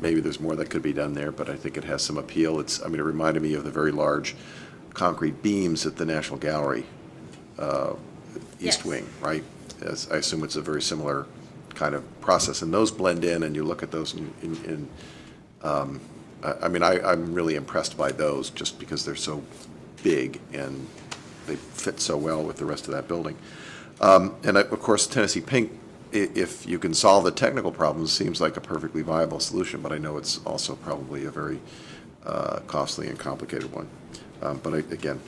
Maybe there's more that could be done there, but I think it has some appeal. It reminded me of the very large concrete beams at the National Gallery East Wing, right? I assume it's a very similar kind of process, and those blend in, and you look at those I'm really impressed by those just because they're so big and they fit so well with the rest of that building. Of course, Tennessee Pink, if you can solve the technical problems, seems like a perfectly viable solution, but I know it's also probably a very costly and complicated one. Again,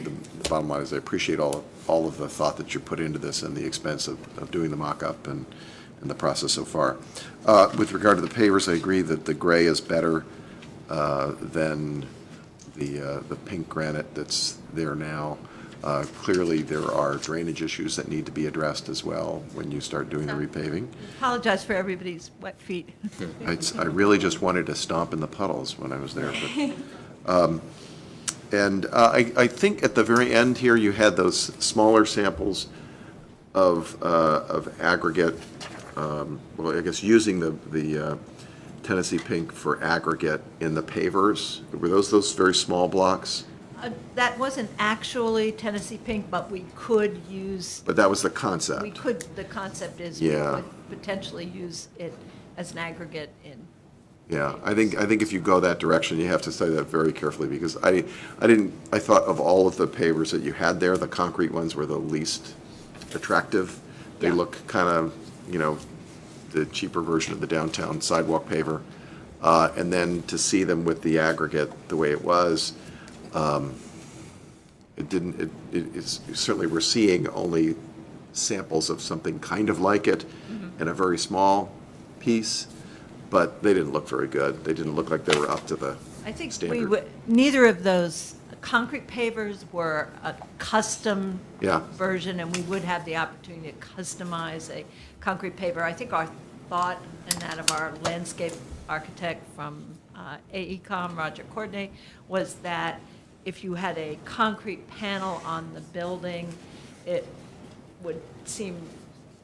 the bottom line is I appreciate all of the thought that you put into this and the expense of doing the mock-up and the process so far. With regard to the pavers, I agree that the gray is better than the pink granite that's there now. Clearly, there are drainage issues that need to be addressed as well when you start doing the repaving. Apologize for everybody's wet feet. I really just wanted to stomp in the puddles when I was there. I think at the very end here, you had those smaller samples of aggregate, well, I guess using the Tennessee Pink for aggregate in the pavers. Were those very small blocks? That wasn't actually Tennessee Pink, but we could use. But that was the concept. The concept is Yeah. we could potentially use it as an aggregate in. Yeah, I think if you go that direction, you have to study that very carefully because I thought of all of the pavers that you had there, the concrete ones were the least attractive. They look kind of, the cheaper version of the downtown sidewalk paver. And then to see them with the aggregate the way it was, it's certainly we're seeing only samples of something kind of like it in a very small piece, but they didn't look very good. They didn't look like they were up to the I think standard. neither of those concrete pavers were a custom version, and we would have the opportunity to customize a concrete paver. I think our thought and that of our landscape architect from AECom, Roger Coordinate, was that if you had a concrete panel on the building, it would seem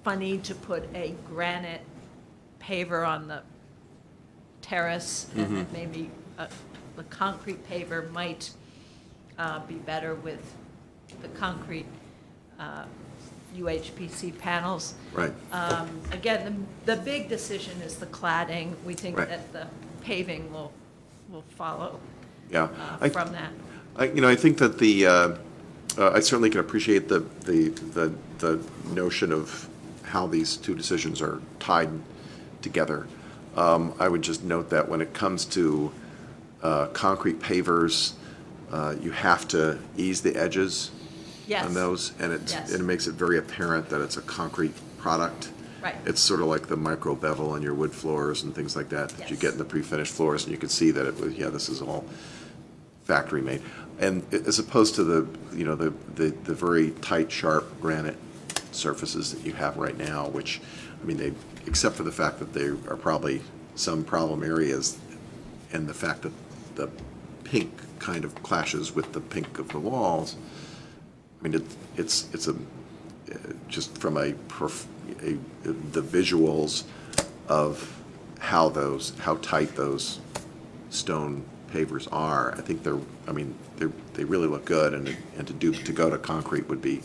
funny to put a granite paver on the terrace, and that maybe the concrete paver might be better with the concrete UHPC panels. Right. Again, the big decision is the cladding. We think Right. that the paving will follow Yeah. from that. I think that I certainly can appreciate the notion of how these two decisions are tied together. I would just note that when it comes to concrete pavers, you have to ease the edges on those, and it makes it very apparent that it's a concrete product. Right. It's sort of like the micro bevel on your wood floors and things like that you get in the pre-finished floors, and you can see that it was, this is all factory made. And as opposed to the very tight, sharp granite surfaces that you have right now, which, except for the fact that there are probably some problem areas and the fact that the pink kind of clashes with the pink of the walls, it's just from the visuals of how tight those stone pavers are. I think they really look good, and to go to concrete would be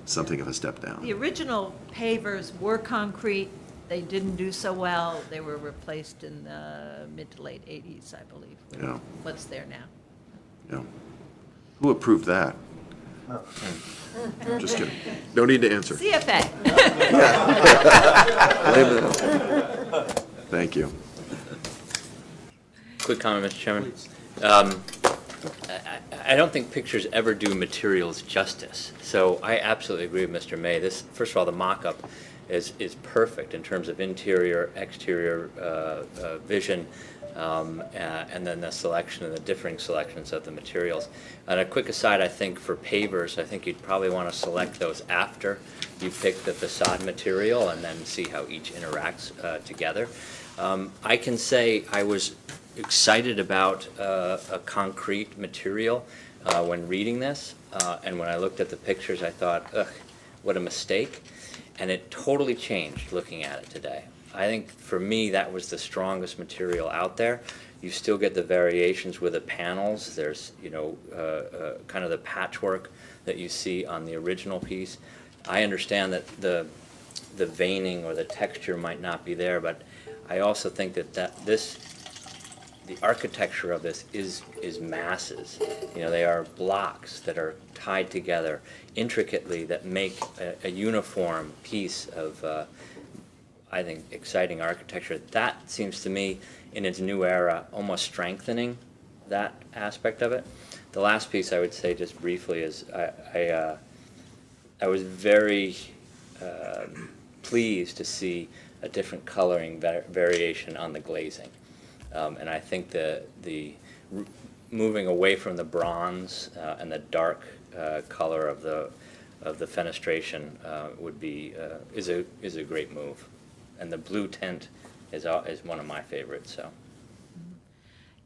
something of a step down. The original pavers were concrete. They didn't do so well. They were replaced in the mid to late 80s, I believe. Yeah. What's there now? Yeah. Who approved that? Just kidding. No need to answer. CFA. Thank you. Quick comment, Mr. Chairman. I don't think pictures ever do materials justice. So I absolutely agree with Mr. May. This, first of all, the mock-up is perfect in terms of interior, exterior vision, and then the selection and the differing selections of the materials. And a quick aside, I think for pavers, I think you'd probably want to select those after you pick the facade material and then see how each interacts together. I can say I was excited about a concrete material when reading this, and when I looked at the pictures I thought, ugh, what a mistake, and it totally changed looking at it today. I think for me that was the strongest material out there. You still get the variations with the panels. There's kind of the patchwork that you see on the original piece. I understand that the veining or the texture might not be there, but I also think that the architecture of this is masses. They are blocks that are tied together intricately that make a uniform piece of, I think, exciting architecture. That seems to me, in its new era, almost strengthening that aspect of it. The last piece I would say just briefly is I was very pleased to see a different coloring variation on the glazing. And I think the moving away from the bronze and the dark color of the fenestration is a great move, and the blue tint is one of my favorites. So.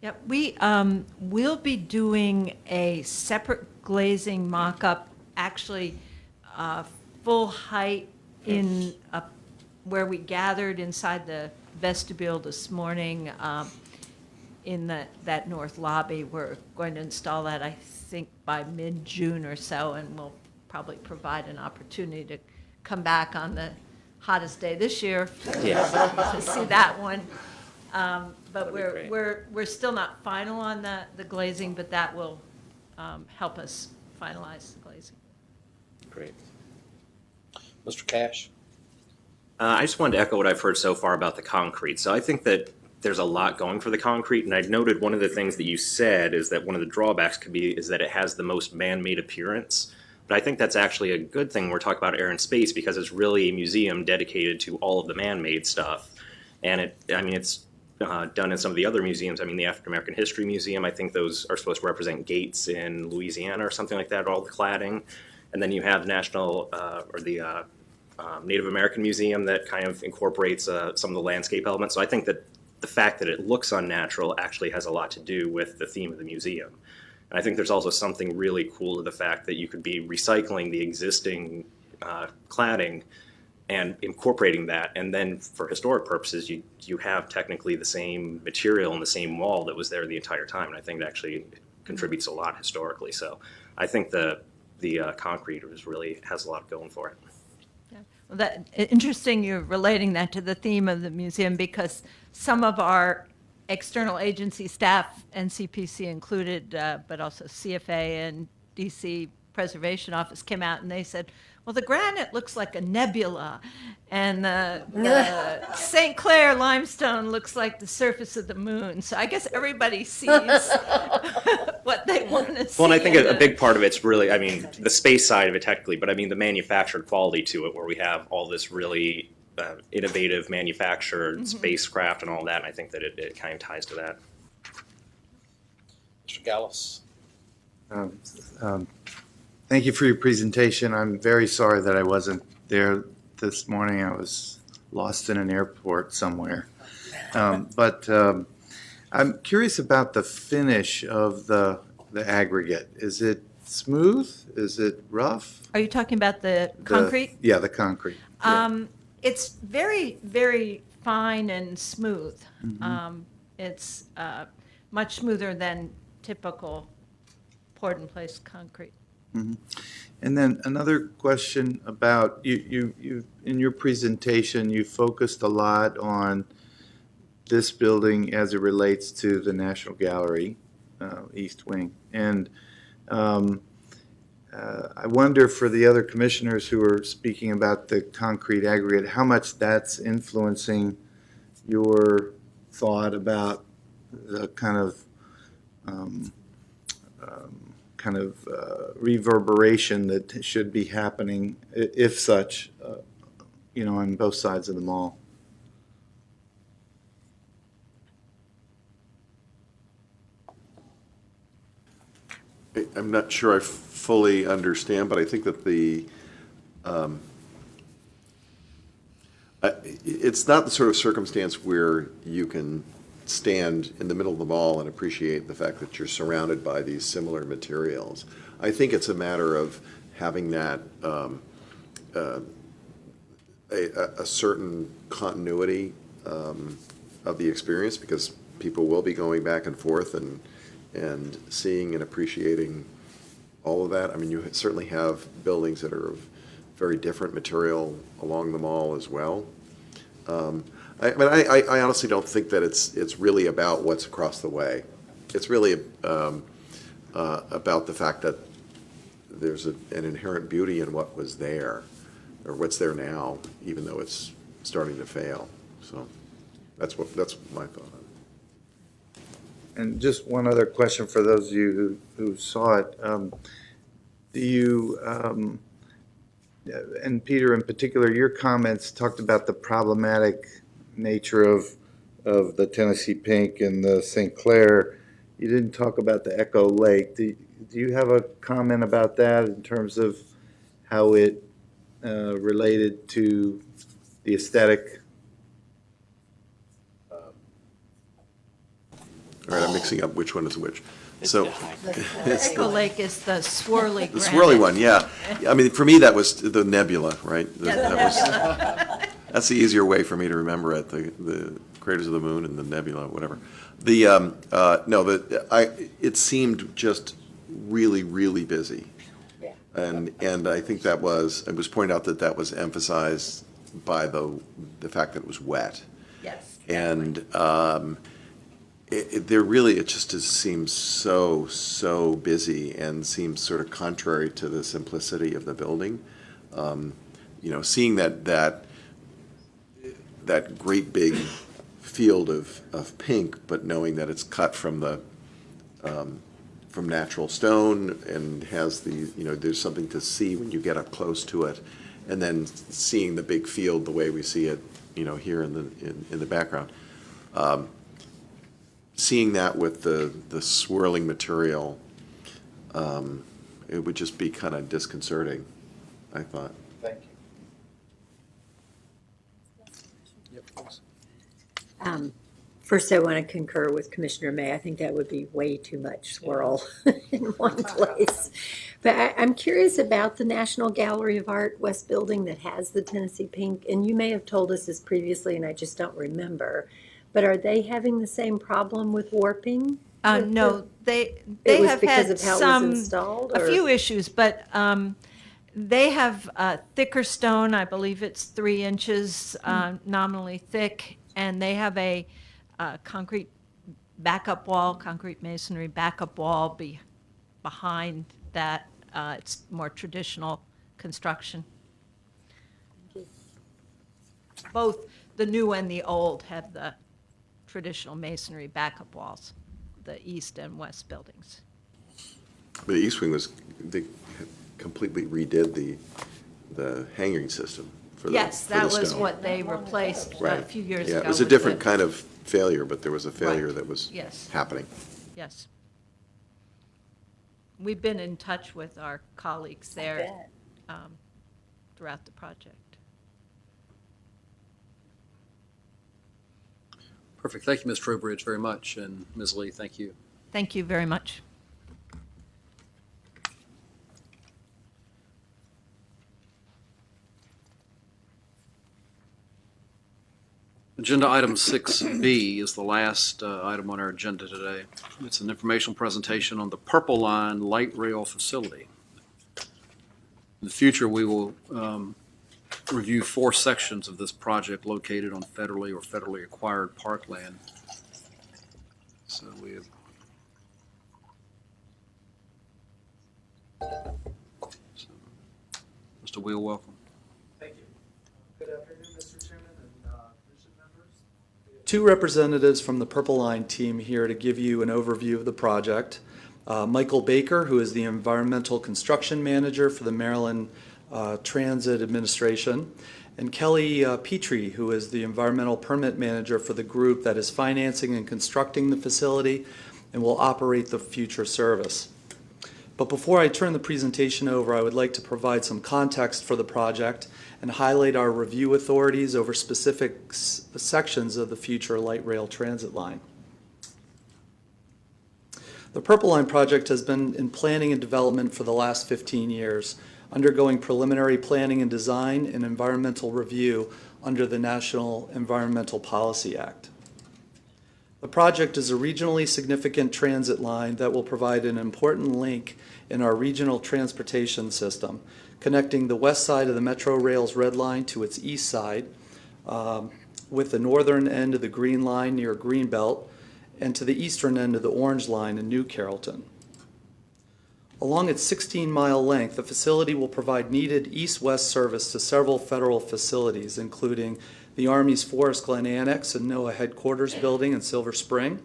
Yeah, we will be doing a separate glazing mock-up, actually full height in where we gathered inside the vestibule this morning in that north lobby. We're going to install that, I think, by mid-June or so, and we'll probably provide an opportunity to come back on the hottest day this year to see that one. But we're still not final on the glazing, but that will help us finalize the glazing. Great. Mr. Cash? I just wanted to echo what I've heard so far about the concrete. So I think that there's a lot going for the concrete, and I noted one of the things that you said is that one of the drawbacks could be is that it has the most man-made appearance. But I think that's actually a good thing when we're talking about air and space, because it's really a museum dedicated to all of the man-made stuff. And it's done in some of the other museums. I mean, the African American History Museum, I think those are supposed to represent gates in Louisiana or something like that, all the cladding. And then you have National Native American Museum that kind of incorporates some of the landscape elements. So I think that the fact that it looks unnatural actually has a lot to do with the theme of the museum. And I think there's also something really cool to the fact that you could be recycling the existing cladding and incorporating that, and then for historic purposes, you have technically the same material and the same wall that was there the entire time. And I think it actually contributes a lot historically. So I think the concrete really has a lot going for it. Well, interesting you're relating that to the theme of the museum, because some of our external agency staff, Ncpc included, but also CFA and DC Preservation Office, came out and they said, well, the granite looks like a nebula, and the St. Clair limestone looks like the surface of the moon. So I guess everybody sees what they want to see. Well, and I think a big part of it's really, I mean, the space side of it technically, but I mean the manufactured quality to it, where we have all this really innovative manufactured spacecraft and all that, and I think that it kind of ties to that. Mr. Gallus? Thank you for your presentation. I'm very sorry that I wasn't there this morning. I was lost in an airport somewhere. But I'm curious about the finish of the aggregate. Is it smooth? Is it rough? Are you talking about the concrete? Yeah, the concrete. It's very, very fine and smooth. It's much smoother than typical poured-in-place concrete. And then another question about, you in your presentation, you focused a lot on this building as it relates to the National Gallery, East Wing. And I wonder for the other commissioners who are speaking about the concrete aggregate, how much that's influencing your thought about the kind of reverberation that should be happening, if such, on both sides of the mall. I'm not sure I fully understand, but I think that it's not the sort of circumstance where you can stand in the middle of the mall and appreciate the fact that you're surrounded by these similar materials. I think it's a matter of having that a certain continuity of the experience, because people will be going back and forth and seeing and appreciating all of that. I mean, you certainly have buildings that are of very different material along the mall as well. I honestly don't think that it's really about what's across the way. It's really about the fact that there's an inherent beauty in what was there, or what's there now, even though it's starting to fail. So that's my thought on it. And just one other question for those of you who saw it. Do you, and Peter in particular, your comments talked about the problematic nature of the Tennessee Pink and the St. Clair. You didn't talk about the Echo Lake. Do you have a comment about that in terms of how it related to the aesthetic? All right, I'm mixing up which one is which. So Echo Lake is the swirly the granite. swirly one, yeah. I mean, for me, that was the nebula, right? That's the easier way for me to remember it, the craters of the moon and the nebula, whatever. It seemed just really, really busy. Yeah. And I think it was pointed out that was emphasized by the fact that it was wet. Yes. And it just seems so busy, and seems sort of contrary to the simplicity of the building. Seeing that great big field of pink, but knowing that it's cut from natural stone and has there's something to see when you get up close to it, and then seeing the big field the way we see it, here in the background. Seeing that with the swirling material, it would just be kind of disconcerting, I thought. Thank you. First, I want to concur with Commissioner May. I think that would be way too much swirl in one place. But I'm curious about the National Gallery of Art West Building that has the Tennessee Pink, and you may have told us this previously, and I just don't remember. But are they having the same problem with warping? No, they was have because had of how it was some, installed, a or- few issues, but they have thicker stone. I believe it's 3 inches nominally thick, and they have a concrete backup wall, concrete masonry backup wall behind that. It's more traditional construction. Both the new and the old have the traditional masonry backup walls, the east and west buildings. But the East Wing they completely redid the hanging system for Yes, the that was stone. what they replaced a few years ago. Yeah, it was a with different the- kind of failure, but there was a failure Right. that was Yes. happening. Yes. We've been in touch with our colleagues there throughout the project. Perfect. Thank you, Ms. Trowbridge, very much. And Ms. Lee, thank you. Thank you very much. Agenda item 6B is the last item on our agenda today. It's an informational presentation on the Purple Line light rail facility. In the future, we will review 4 sections of this project located on federally or federally acquired parkland. So we have Mr. Wheel, welcome. Thank you. Good afternoon, Mr. Chairman and Commission members. We have 2 representatives from the Purple Line team here to give you an overview of the project. Michael Baker, who is the Environmental Construction Manager for the Maryland Transit Administration, and Kelly Petrie, who is the Environmental Permit Manager for the group that is financing and constructing the facility and will operate the future service. But before I turn the presentation over, I would like to provide some context for the project and highlight our review authorities over specific sections of the future light rail transit line. The Purple Line project has been in planning and development for the last 15 years, undergoing preliminary planning and design and environmental review under the National Environmental Policy Act. The project is a regionally significant transit line that will provide an important link in our regional transportation system, connecting the west side of the Metro Rail's Red Line to its east side, with the northern end of the Green Line near Greenbelt, and to the eastern end of the Orange Line in New Carrollton. Along its 16-mile length, the facility will provide needed east-west service to several federal facilities, including the Army's Forest Glen Annex and NOAA Headquarters Building in Silver Spring,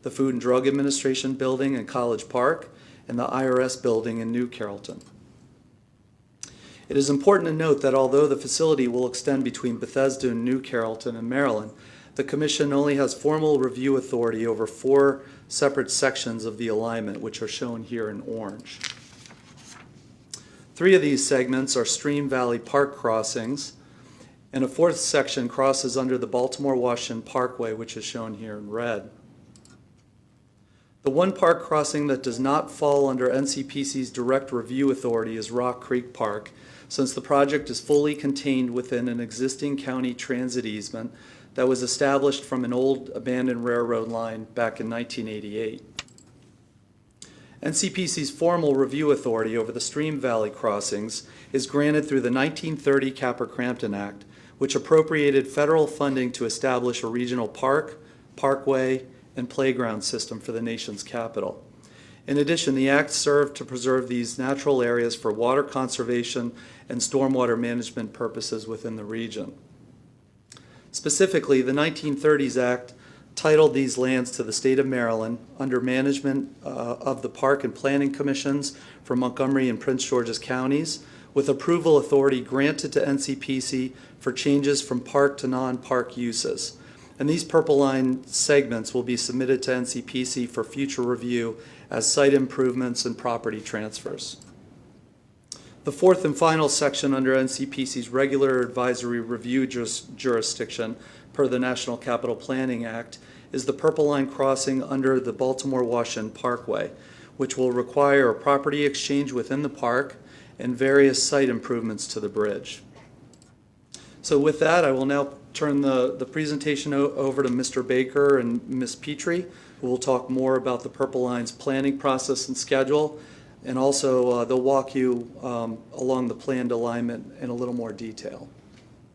the Food and Drug Administration Building in College Park, and the IRS Building in New Carrollton. It is important to note that although the facility will extend between Bethesda and New Carrollton and Maryland, the Commission only has formal review authority over 4 separate sections of the alignment, which are shown here in orange. 3 of these segments are Stream Valley Park crossings, and a 4th section crosses under the Baltimore-Washington Parkway, which is shown here in red. The one park crossing that does not fall under NCPC's direct review authority is Rock Creek Park, since the project is fully contained within an existing county transit easement that was established from an old abandoned railroad line back in 1988. NCPC's formal review authority over the Stream Valley crossings is granted through the 1930 Capper-Crampton Act, which appropriated federal funding to establish a regional park, parkway, and playground system for the nation's capital. In addition, the Act served to preserve these natural areas for water conservation and stormwater management purposes within the region. Specifically, the 1930s Act titled these lands to the state of Maryland under management of the Park and Planning Commissions for Montgomery and Prince George's counties, with approval authority granted to NCPC for changes from park to non-park uses. And these Purple Line segments will be submitted to NCPC for future review as site improvements and property transfers. The 4th and final section under NCPC's regular advisory review jurisdiction per the National Capital Planning Act is the Purple Line crossing under the Baltimore-Washington Parkway, which will require a property exchange within the park and various site improvements to the bridge. So with that, I will now turn the presentation over to Mr. Baker and Ms. Petrie, who will talk more about the Purple Line's planning process and schedule, and also they'll walk you along the planned alignment in a little more detail.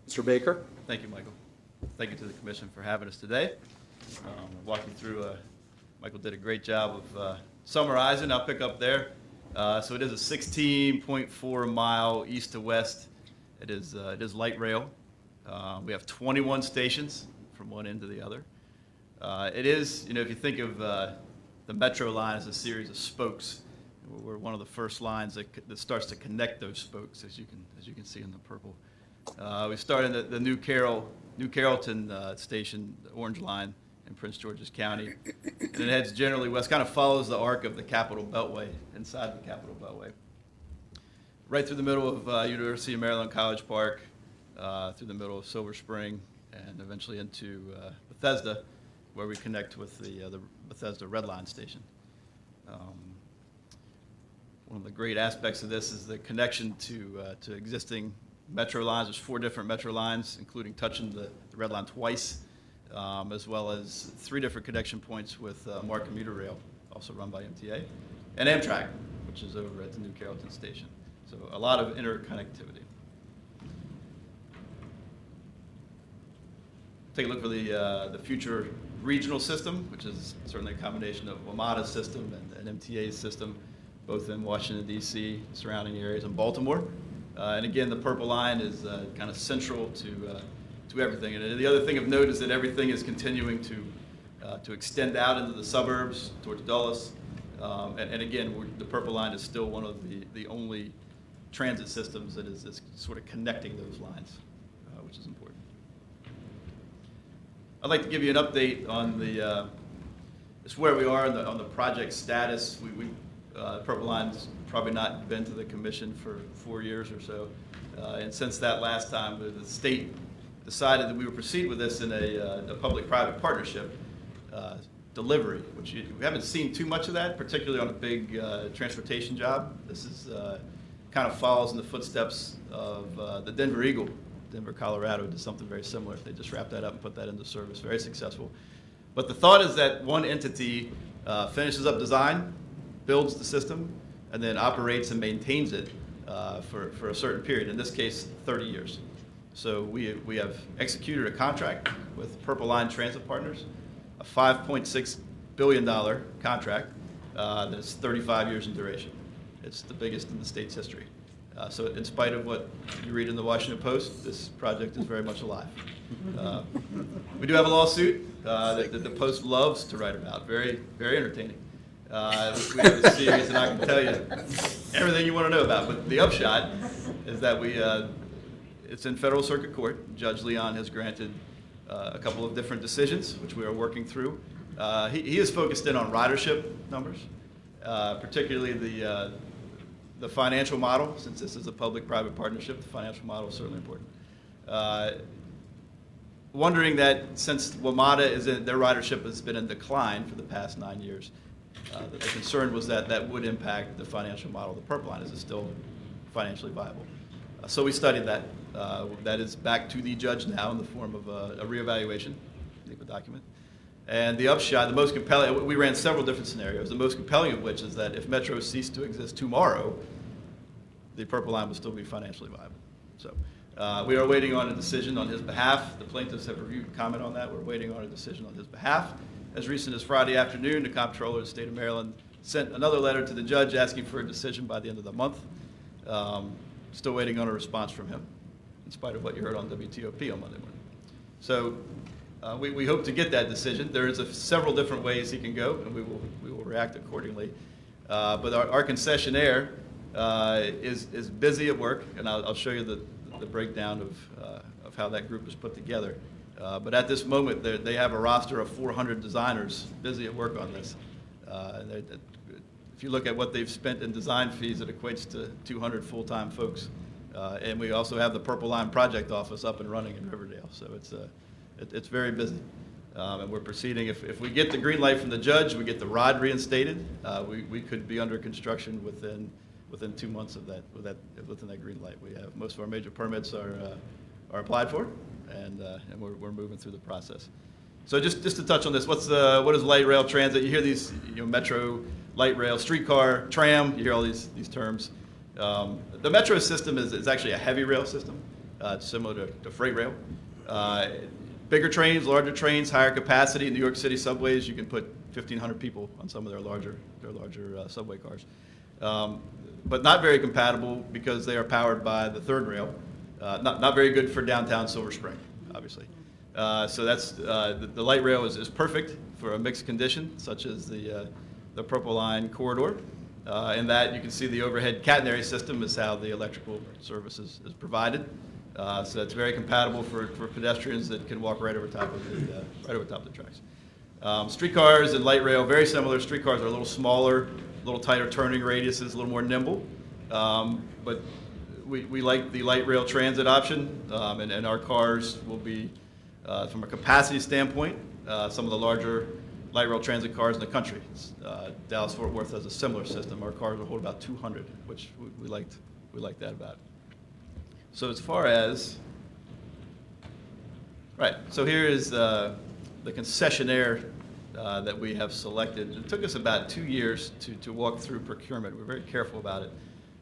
Mr. Baker? Thank you, Michael. Thank you to the Commission for having us today. Walk you through, Michael did a great job of summarizing. I'll pick up there. So it is a 16.4 mile east to west. It is light rail. We have 21 stations from one end to the other. It is, if you think of the Metro line as a series of spokes, we're one of the first lines that starts to connect those spokes, as you can see in the purple. We started at the New Carrollton station, the Orange Line in Prince George's County, and it heads generally west, kind of follows the arc of the Capitol Beltway, inside the Capitol Beltway. Right through the middle of University of Maryland College Park, through the middle of Silver Spring, and eventually into Bethesda, where we connect with the Bethesda Red Line station. One of the great aspects of this is the connection to existing metro lines. There's 4 different metro lines, including touching the Red Line twice. as well as 3 different connection points with Mark Commuter Rail, also run by MTA, and Amtrak, which is over at the New Carrollton Station. So a lot of interconnectivity. Take a look for the future regional system, which is certainly a combination of WMATA's system and MTA's system, both in Washington, D.C., surrounding areas, and Baltimore. And again, the purple line is kind of central to everything. And the other thing of note is that everything is continuing to extend out into the suburbs towards Dulles. And again, the purple line is still one of the only transit systems that is sort of connecting those lines, which is important. I'd like to give you an update on just where we are on the project status. Purple Line's probably not been to the commission for 4 years or so. And since that last time, the state decided that we would proceed with this in a public-private partnership delivery, which we haven't seen too much of that, particularly on a big transportation job. This is kind of follows in the footsteps of the Denver Eagle. Denver, Colorado did something very similar. They just wrapped that up and put that into service. Very successful. But the thought is that one entity finishes up design, builds the system, and then operates and maintains it for a certain period, in this case, 30 years. So we have executed a contract with Purple Line Transit Partners, a $5.6 billion contract that's 35 years in duration. It's the biggest in the state's history. So in spite of what you read in the Washington Post, this project is very much alive. We do have a lawsuit that the Post loves to write about, very, very entertaining. We have a series, and I can tell you everything you want to know about. But the upshot is that it's in federal circuit court. Judge Leon has granted a couple of different decisions, which we are working through. He is focused in on ridership numbers, particularly the financial model. Since this is a public-private partnership, the financial model is certainly important. Wondering that since WMATA their ridership has been in decline for the past 9 years, the concern was that would impact the financial model of the Purple Line. Is it still financially viable? So we studied that. That is back to the judge now in the form of a reevaluation, NEPA document. And the upshot, the most compelling, we ran several different scenarios, the most compelling of which is that if Metro ceased to exist tomorrow, the Purple Line would still be financially viable. So we are waiting on a decision on his behalf. The plaintiffs have reviewed and comment on that. We're waiting on a decision on his behalf. As recent as Friday afternoon, the comptroller of the state of Maryland sent another letter to the judge asking for a decision by the end of the month. Still waiting on a response from him, in spite of what you heard on WTOP on Monday morning. So we hope to get that decision. There is several different ways he can go, and we will react accordingly. But our concessionaire is busy at work, and I'll show you the breakdown of how that group is put together. But at this moment, they have a roster of 400 designers busy at work on this. If you look at what they've spent in design fees, it equates to 200 full-time folks. And we also have the Purple Line Project Office up and running in Riverdale. So it's very busy. And we're proceeding. If we get the green light from the judge, we get the ROD reinstated, we could be under construction within 2 months of within that green light. We have most of our major permits are applied for, and we're moving through the process. So just to touch on this, what is light rail transit? You hear these, metro, light rail, streetcar, tram. You hear all these terms. The metro system is actually a heavy rail system. It's similar to freight rail. Bigger trains, larger trains, higher capacity. New York City subways, you can put 1,500 people on some of their larger subway cars. But not very compatible because they are powered by the third rail. Not very good for downtown Silver Spring, obviously. So that's the light rail is perfect for a mixed condition, such as the Purple Line corridor. In that you can see the overhead catenary system is how the electrical service is provided. So it's very compatible for pedestrians that can walk right over top of the tracks. Streetcars and light rail, very similar. Streetcars are a little smaller, a little tighter turning radiuses, a little more nimble. But we like the light rail transit option, and our cars will be, from a capacity standpoint, some of the larger light rail transit cars in the country. Dallas-Fort Worth has a similar system. Our cars will hold about 200, which we liked that about it. So as far as, right, so here is the concessionaire that we have selected. It took us about 2 years to walk through procurement. We're very careful about it.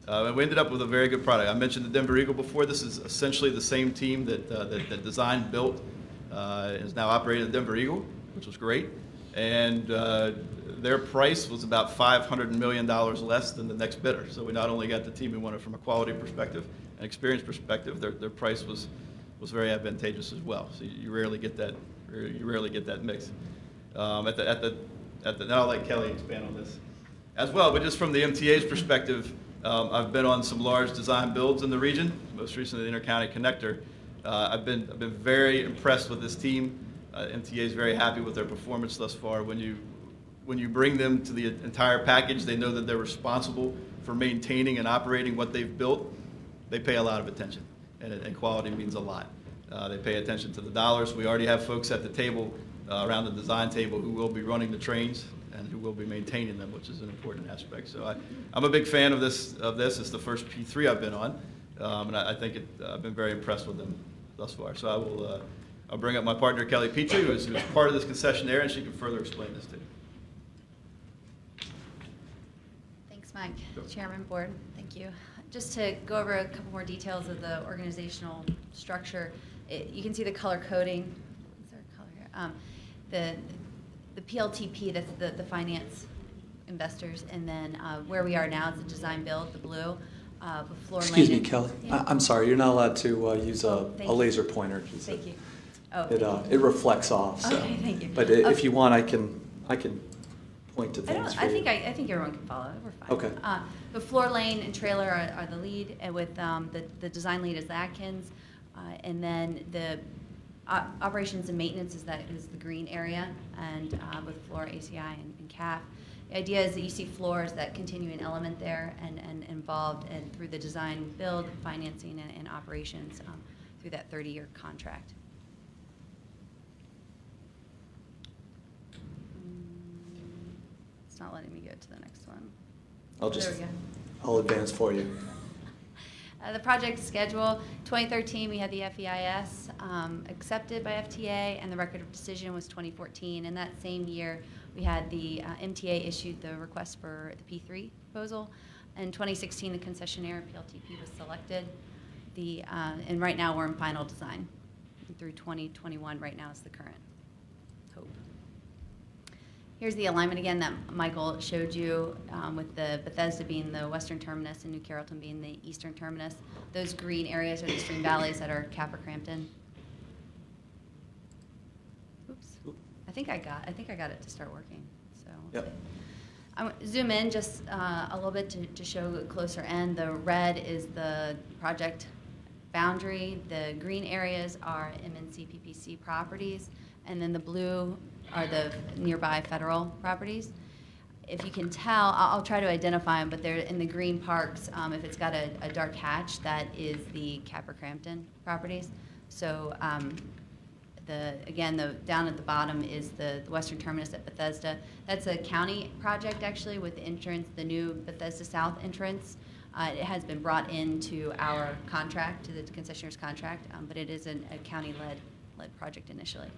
And we ended up with a very good product. I mentioned the Denver Eagle before. This is essentially the same team that designed, built, is now operating the Denver Eagle, which was great. And their price was about $500 million less than the next bidder. So we not only got the team we wanted from a quality perspective and experience perspective, their price was very advantageous as well. So you rarely get that. You rarely get that mix. Now I'll let Kelly expand on this as well. But just from the MTA's perspective, I've been on some large design builds in the region. Most recently, the Intercounty Connector. I've been very impressed with this team. MTA is very happy with their performance thus far. When you bring them to the entire package, they know that they're responsible for maintaining and operating what they've built. They pay a lot of attention, and quality means a lot. They pay attention to the dollars. We already have folks at the table, around the design table, who will be running the trains and who will be maintaining them, which is an important aspect. So I'm a big fan of this. It's the first P3 I've been on, and I think I've been very impressed with them thus far. So I'll bring up my partner, Kelly Petrie, who's part of this concessionaire, and she can further explain this to you. Thanks, Mike. Chairman, Board, thank you. Just to go over a couple more details of the organizational structure, you can see the color coding. Is there a color here? The PLTP, that's the finance investors, and then where we are now is the design build, the blue. Floor Excuse me, lane. Kelly. Yeah. I'm sorry, you're not allowed to use a Thank you. laser pointer. Thank you. Oh, It reflects off. So. Okay, thank you. But if you want, I can point to things for I you. think everyone can follow. We're fine. Okay. The floor lane and trailer are the lead, and with the design lead is Atkins, and then the operations and maintenance is the green area, and with floor, ACI, and CAF. The idea is that you see floor as that continuing element there, and involved and through the design, build, financing, and operations through that 30-year contract. It's not letting me go to the next one. There we go. I'll advance for you. The project schedule, 2013, we had the FEIS accepted by FTA, and the record of decision was 2014. And that same year, we had the MTA issued the request for the P3 proposal. In 2016, the concessionaire PLTP was selected. And right now, we're in final design. Through 2021, right now is the current hope. Here's the alignment again that Michael showed you, with the Bethesda being the western terminus and New Carrollton being the eastern terminus. Those green areas are the stream valleys that are Capper-Crampton. Oops. I think I got it to start working. So yep. I'm gonna zoom in just a little bit to show a closer end. The red is the project boundary. The green areas are Ncpc properties, and then the blue are the nearby federal properties. If you can tell, I'll try to identify them, but they're in the green parks. If it's got a dark hatch, that is the Capper-Crampton properties. So down at the bottom is the western terminus at Bethesda. That's a county project actually, with the entrance, the new Bethesda South entrance. It has been brought into our contract, to the concessionaire's contract, but it is a county-led project initially.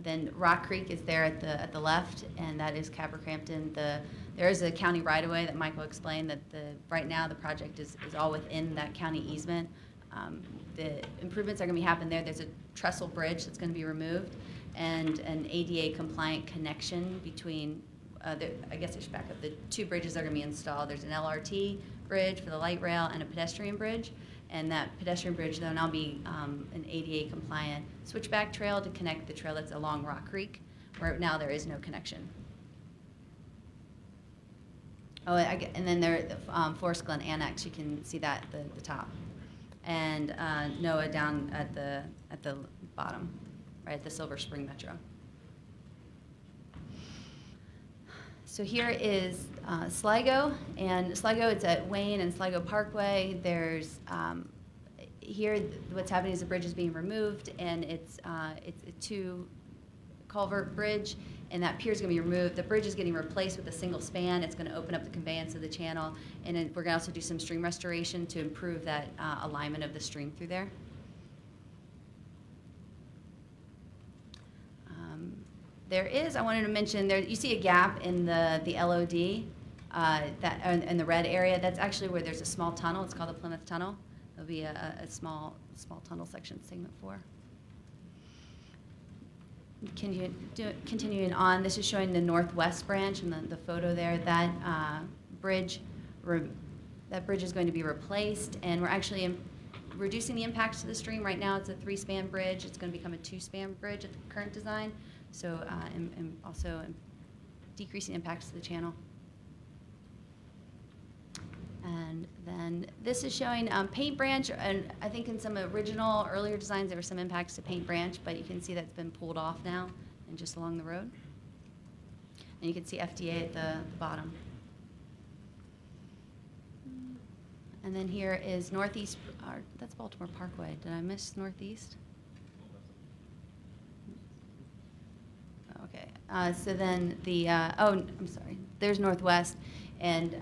Then Rock Creek is there at the left, and that is Capper-Crampton. There is a county right-of-way that Michael explained that right now the project is all within that county easement. The improvements are going to be happening there. There's a trestle bridge that's going to be removed, and an ADA compliant connection between. I guess I should back up. The two bridges that are going to be installed. There's an LRT bridge for the light rail and a pedestrian bridge. And that pedestrian bridge, there'll now be an ADA compliant switchback trail to connect the trail that's along Rock Creek, where now there is no connection. Oh, and then there, Forest Glen Annex, you can see that at the top. And NOAA down at the bottom, right at the Silver Spring Metro. So here is Sligo, and Sligo, it's at Wayne and Sligo Parkway. There's here what's happening is the bridge is being removed, and it's a two culvert bridge, and that pier is going to be removed. The bridge is getting replaced with a single span. It's going to open up the conveyance of the channel, and then we're going to also do some stream restoration to improve that alignment of the stream through there. There is, I wanted to mention, there, you see a gap in the LOD, in the red area. That's actually where there's a small tunnel. It's called the Plymouth Tunnel. There'll be a small tunnel section, segment 4. Continuing on, this is showing the northwest branch, and the photo there. That bridge is going to be replaced, and we're actually reducing the impacts to the stream. Right now, it's a 3-span bridge. It's going to become a 2-span bridge at the current design. So, and also decreasing impacts to the channel. And then this is showing Paint Branch, and I think in some original earlier designs there were some impacts to Paint Branch, but you can see that's been pulled off now and just along the road. And you can see FDA at the bottom. And then here is Northeast, that's Baltimore Parkway. Did I miss Northeast? Okay, so then the, I'm sorry, there's Northwest, and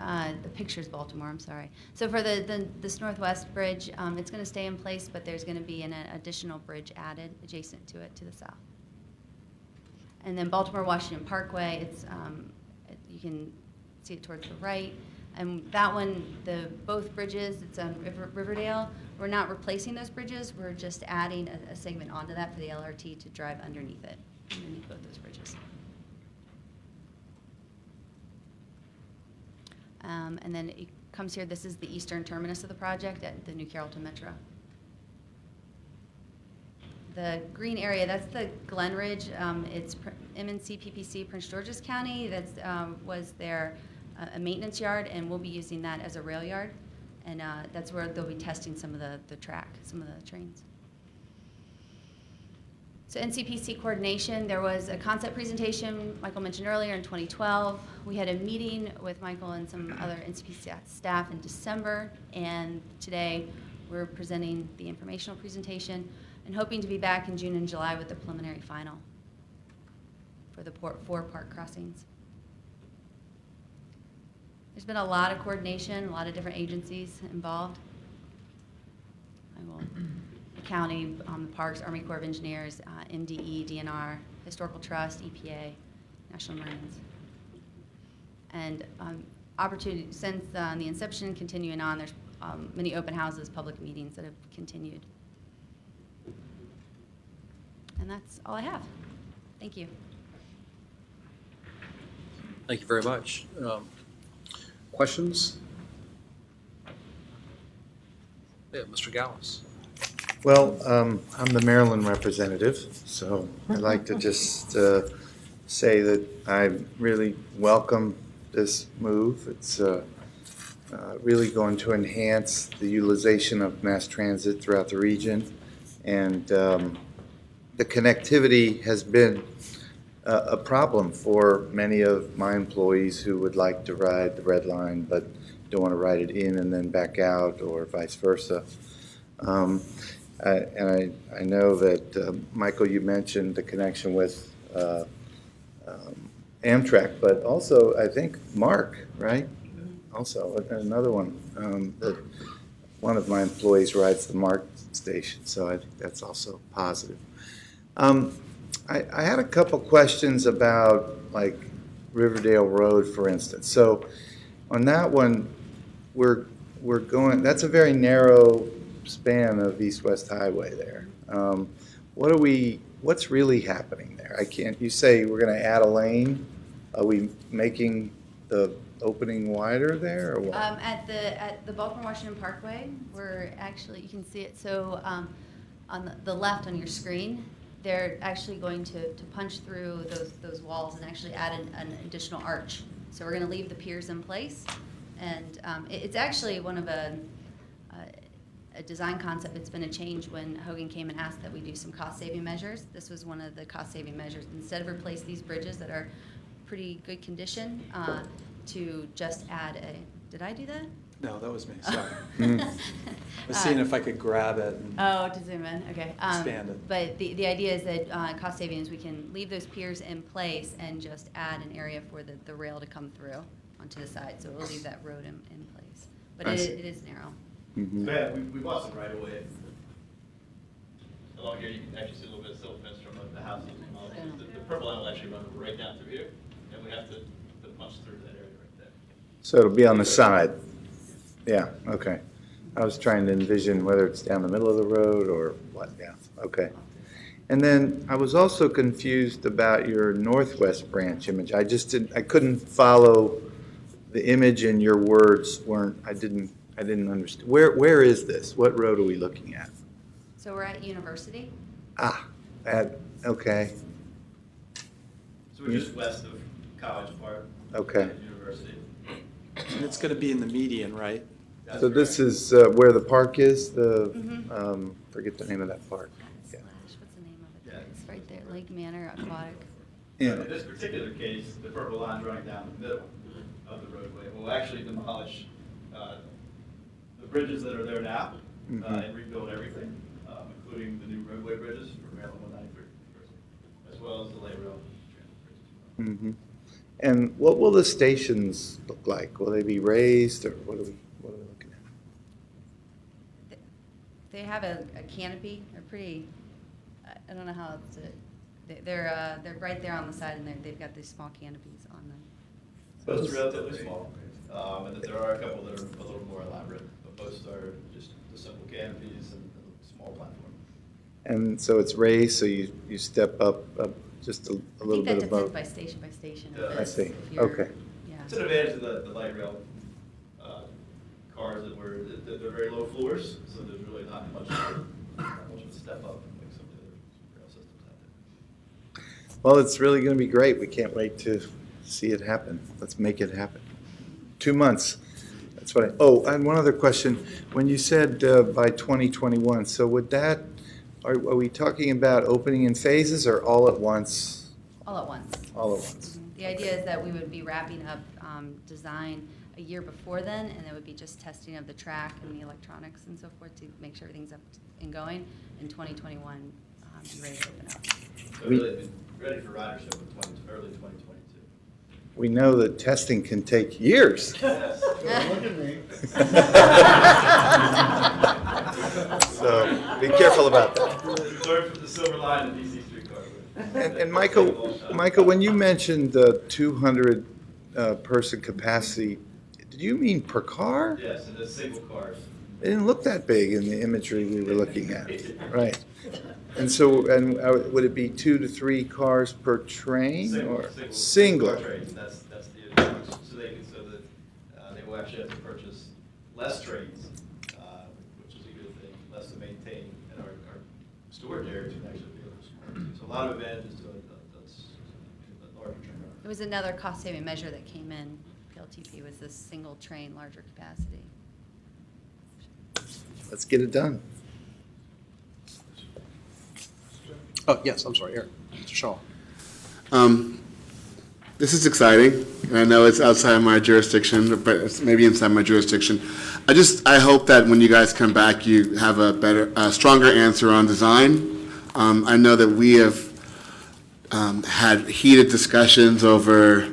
the picture's Baltimore, I'm sorry. So for this Northwest bridge, it's going to stay in place, but there's going to be an additional bridge added adjacent to it to the south. And then Baltimore-Washington Parkway, it's, you can see it towards the right. And that one, both bridges, it's on Riverdale. We're not replacing those bridges, we're just adding a segment onto that for the LRT to drive underneath it, underneath both those bridges. And then it comes here, this is the eastern terminus of the project at the New Carrollton Metro. The green area, that's the Glen Ridge. It's Ncpc Prince George's County. That's was their a maintenance yard, and we'll be using that as a rail yard. And that's where they'll be testing some of the track, some of the trains. So Ncpc Coordination, there was a concept presentation Michael mentioned earlier in 2012. We had a meeting with Michael and some other Ncpc staff in December, and today we're presenting the informational presentation and hoping to be back in June and July with the preliminary final for the 4 park crossings. There's been a lot of coordination, a lot of different agencies involved. The county, the parks, Army Corps of Engineers, MDE, DNR, Historical Trust, EPA, National Marines. And opportunity, since the inception continuing on, there's many open houses, public meetings that have continued. And that's all I have. Thank you. Thank you very much. Questions? Yeah, Mr. Gallus. Well, I'm the Maryland representative, so I'd like to just say that I really welcome this move. It's really going to enhance the utilization of mass transit throughout the region, and the connectivity has been a problem for many of my employees who would like to ride the Red Line but don't want to ride it in and then back out, or vice versa. And I know that, Michael, you mentioned the connection with Amtrak, but also I think Mark, right? Also, another one, that one of my employees rides the Mark station, so I think that's also positive. I had a couple questions about, like, Riverdale Road, for instance. So on that one, we're going, that's a very narrow span of east-west highway there. What's really happening there? You say we're going to add a lane. Are we making the opening wider there, or what? At the Baltimore-Washington Parkway, we're actually, you can see it, so on the left on your screen, they're actually going to punch through those walls and actually add an additional arch. So we're going to leave the piers in place, and it's actually one of a design concept. It's been a change when Hogan came and asked that we do some cost-saving measures. This was one of the cost-saving measures. Instead of replace these bridges that are pretty good condition, to just add did I do that? No, that was me, sorry. I was seeing if I could grab it and to zoom in, okay. Expand it. But the idea is that cost savings, we can leave those piers in place and just add an area for the rail to come through onto the side. So we'll leave that road in place. But it is narrow. Yeah, we bought some right away. along here, you can actually see a little bit of silt fence from the house. The purple line will actually run right down through here, and we have to punch through that area right there. So it'll be on the side? Yeah, okay. I was trying to envision whether it's down the middle of the road or what, yeah, okay. And then I was also confused about your northwest branch image. I couldn't follow the image, and your words I didn't understand. Where is this? What road are we looking at? So we're at University. Okay, So we're just west of College Park. okay. University. And it's going to be in the median, right? That's So this correct. is where the park is, forget the name of that park. Slash, what's the name of it? Yeah. It's right there, Lake Manor Aquatic. Yeah. In this particular case, the purple line's running down the middle of the roadway. We'll actually demolish the bridges that are there now and rebuild everything, including the new roadway bridges for Maryland 193, as well as the light rail transit bridges. Mhm. And what will the stations look like? Will they be raised, or what are we looking at? They have a canopy. They're pretty, I don't know how they're right there on the side, and they've got these small canopies on them. Most are relatively small, and that there are a couple that are a little more elaborate, but most are just the simple canopies and a small platform. And so it's raised, so you step up just a little bit I think that above? depends by station. Yeah. I see, If you're- okay. Yeah. It's an advantage of the light rail cars that they're very low floors, so there's really not much of a step up like some of the other rail systems out there. Well, it's really going to be great. We can't wait to see it happen. Let's make it happen. 2 months. That's what and one other question. When you said by 2021, so would that, are we talking about opening in phases or all at once? All at once. All at once. The idea is that we would be wrapping up design a year before then, and it would be just testing of the track and the electronics and so forth to make sure everything's up and going. In 2021, be ready to open up. So really, be ready for ridership in early 2022. We know that testing can take years. Yes. Look at me. So be careful about that. Learn from the silver line in DC streetcar. And Michael, when you mentioned the 200 person capacity, did you mean per car? Yes, and it's single cars. It didn't look that big in the imagery we were looking at. Right. And so, would it be 2 to 3 cars per train or single? Car trains. That's the advantage. So that they will actually have to purchase less trains, which is a good thing, less to maintain, and our storage areas would actually be able to. So a lot of advantages to a larger train. It was another cost-saving measure that came in. PLTP was this single train, larger capacity. Let's get it done. Oh, yes, I'm sorry, Eric. Mr. Shaw. This is exciting, and I know it's outside my jurisdiction, but it's maybe inside my jurisdiction. I hope that when you guys come back, you have a stronger answer on design. I know that we have had heated discussions over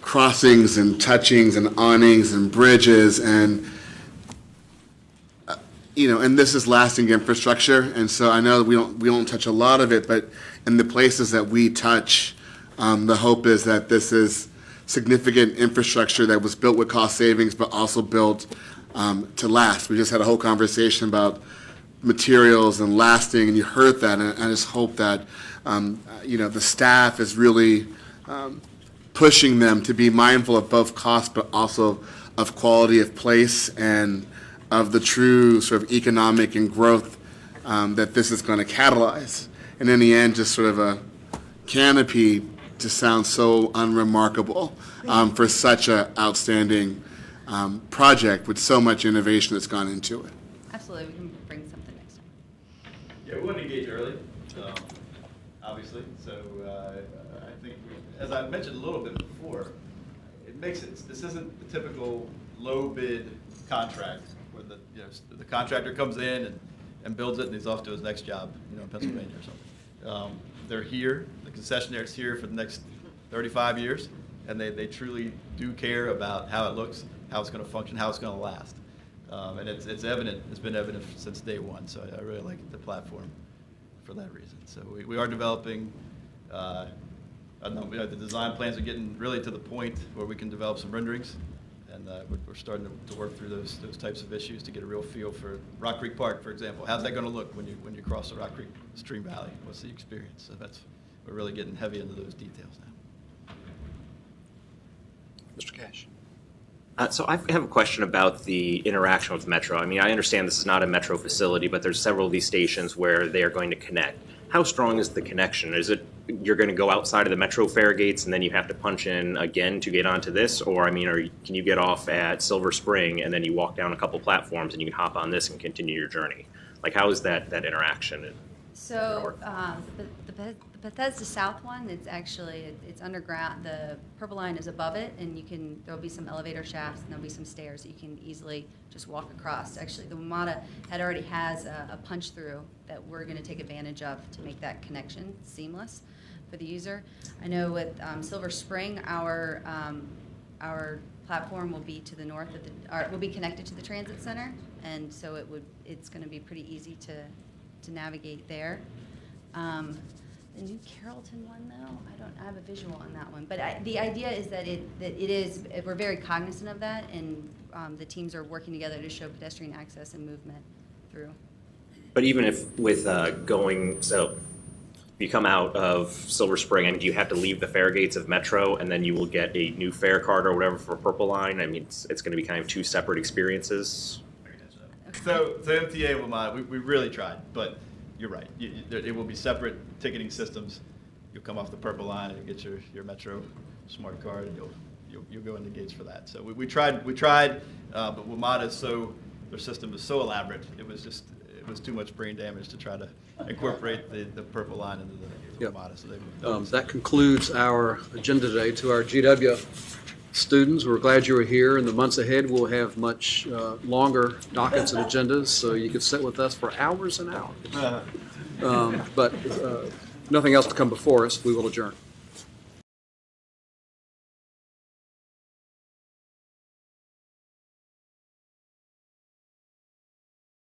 crossings and touchings and awnings and bridges and and this is lasting infrastructure, and so I know we don't touch a lot of it, but in the places that we touch, the hope is that this is significant infrastructure that was built with cost savings, but also built to last. We just had a whole conversation about materials and lasting, and you heard that, and I just hope that the staff is really pushing them to be mindful of both cost, but also of quality of place and of the true sort of economic and growth that this is going to catalyze. And in the end, just sort of a canopy just sounds so unremarkable for such an outstanding project with so much innovation that's gone into it. Absolutely, we can bring something next time. Yeah, we want to engage early, obviously. So I think, as I mentioned a little bit before, this isn't the typical low bid contract where the contractor comes in and builds it and he's off to his next job, in Pennsylvania or something. They're here, the concessionaire's here for the next 35 years, and they truly do care about how it looks, how it's going to function, how it's going to last. And it's evident, it's been evident since day one, so I really like the platform for that reason. So we are developing, I don't know, the design plans are getting really to the point where we can develop some renderings. And we're starting to work through those types of issues to get a real feel for Rock Creek Park, for example. How's that going to look when you cross the Rock Creek Stream Valley? What's the experience? So we're really getting heavy into those details now. Mr. Cash. So I have a question about the interaction with Metro. I mean, I understand this is not a Metro facility, but there's several of these stations where they are going to connect. How strong is the connection? Is it you're going to go outside of the Metro fare gates and then you have to punch in again to get onto this? Or, I mean, can you get off at Silver Spring and then you walk down a couple platforms and you can hop on this and continue your journey? Like, how is that interaction? So the Bethesda South one, it's underground. The Purple Line is above it, and there'll be some elevator shafts and there'll be some stairs that you can easily just walk across. Actually, the WMATA already has a punch through that we're going to take advantage of to make that connection seamless for the user. I know with Silver Spring, our platform will be to the north of will be connected to the transit center, and so it's going to be pretty easy to navigate there. The new Carrollton one, though, I have a visual on that one. But the idea is that we're very cognizant of that, and the teams are working together to show pedestrian access and movement through. But even if with you come out of Silver Spring and you have to leave the fare gates of Metro and then you will get a new fare card or whatever for Purple Line, I mean, it's going to be kind of two separate experiences. So MTA WMATA, we really tried, but you're right. It will be separate ticketing systems. You'll come off the Purple Line and get your Metro smart card, and you'll go into gates for that. So we tried, but WMATA their system is so elaborate. It was too much brain damage to try to incorporate the Purple Line into the WMATA. So that concludes our agenda today. To our GW students, we're glad you were here. In the months ahead, we'll have much longer dockets and agendas, so you can sit with us for hours and hours. But nothing else to come before us. We will adjourn.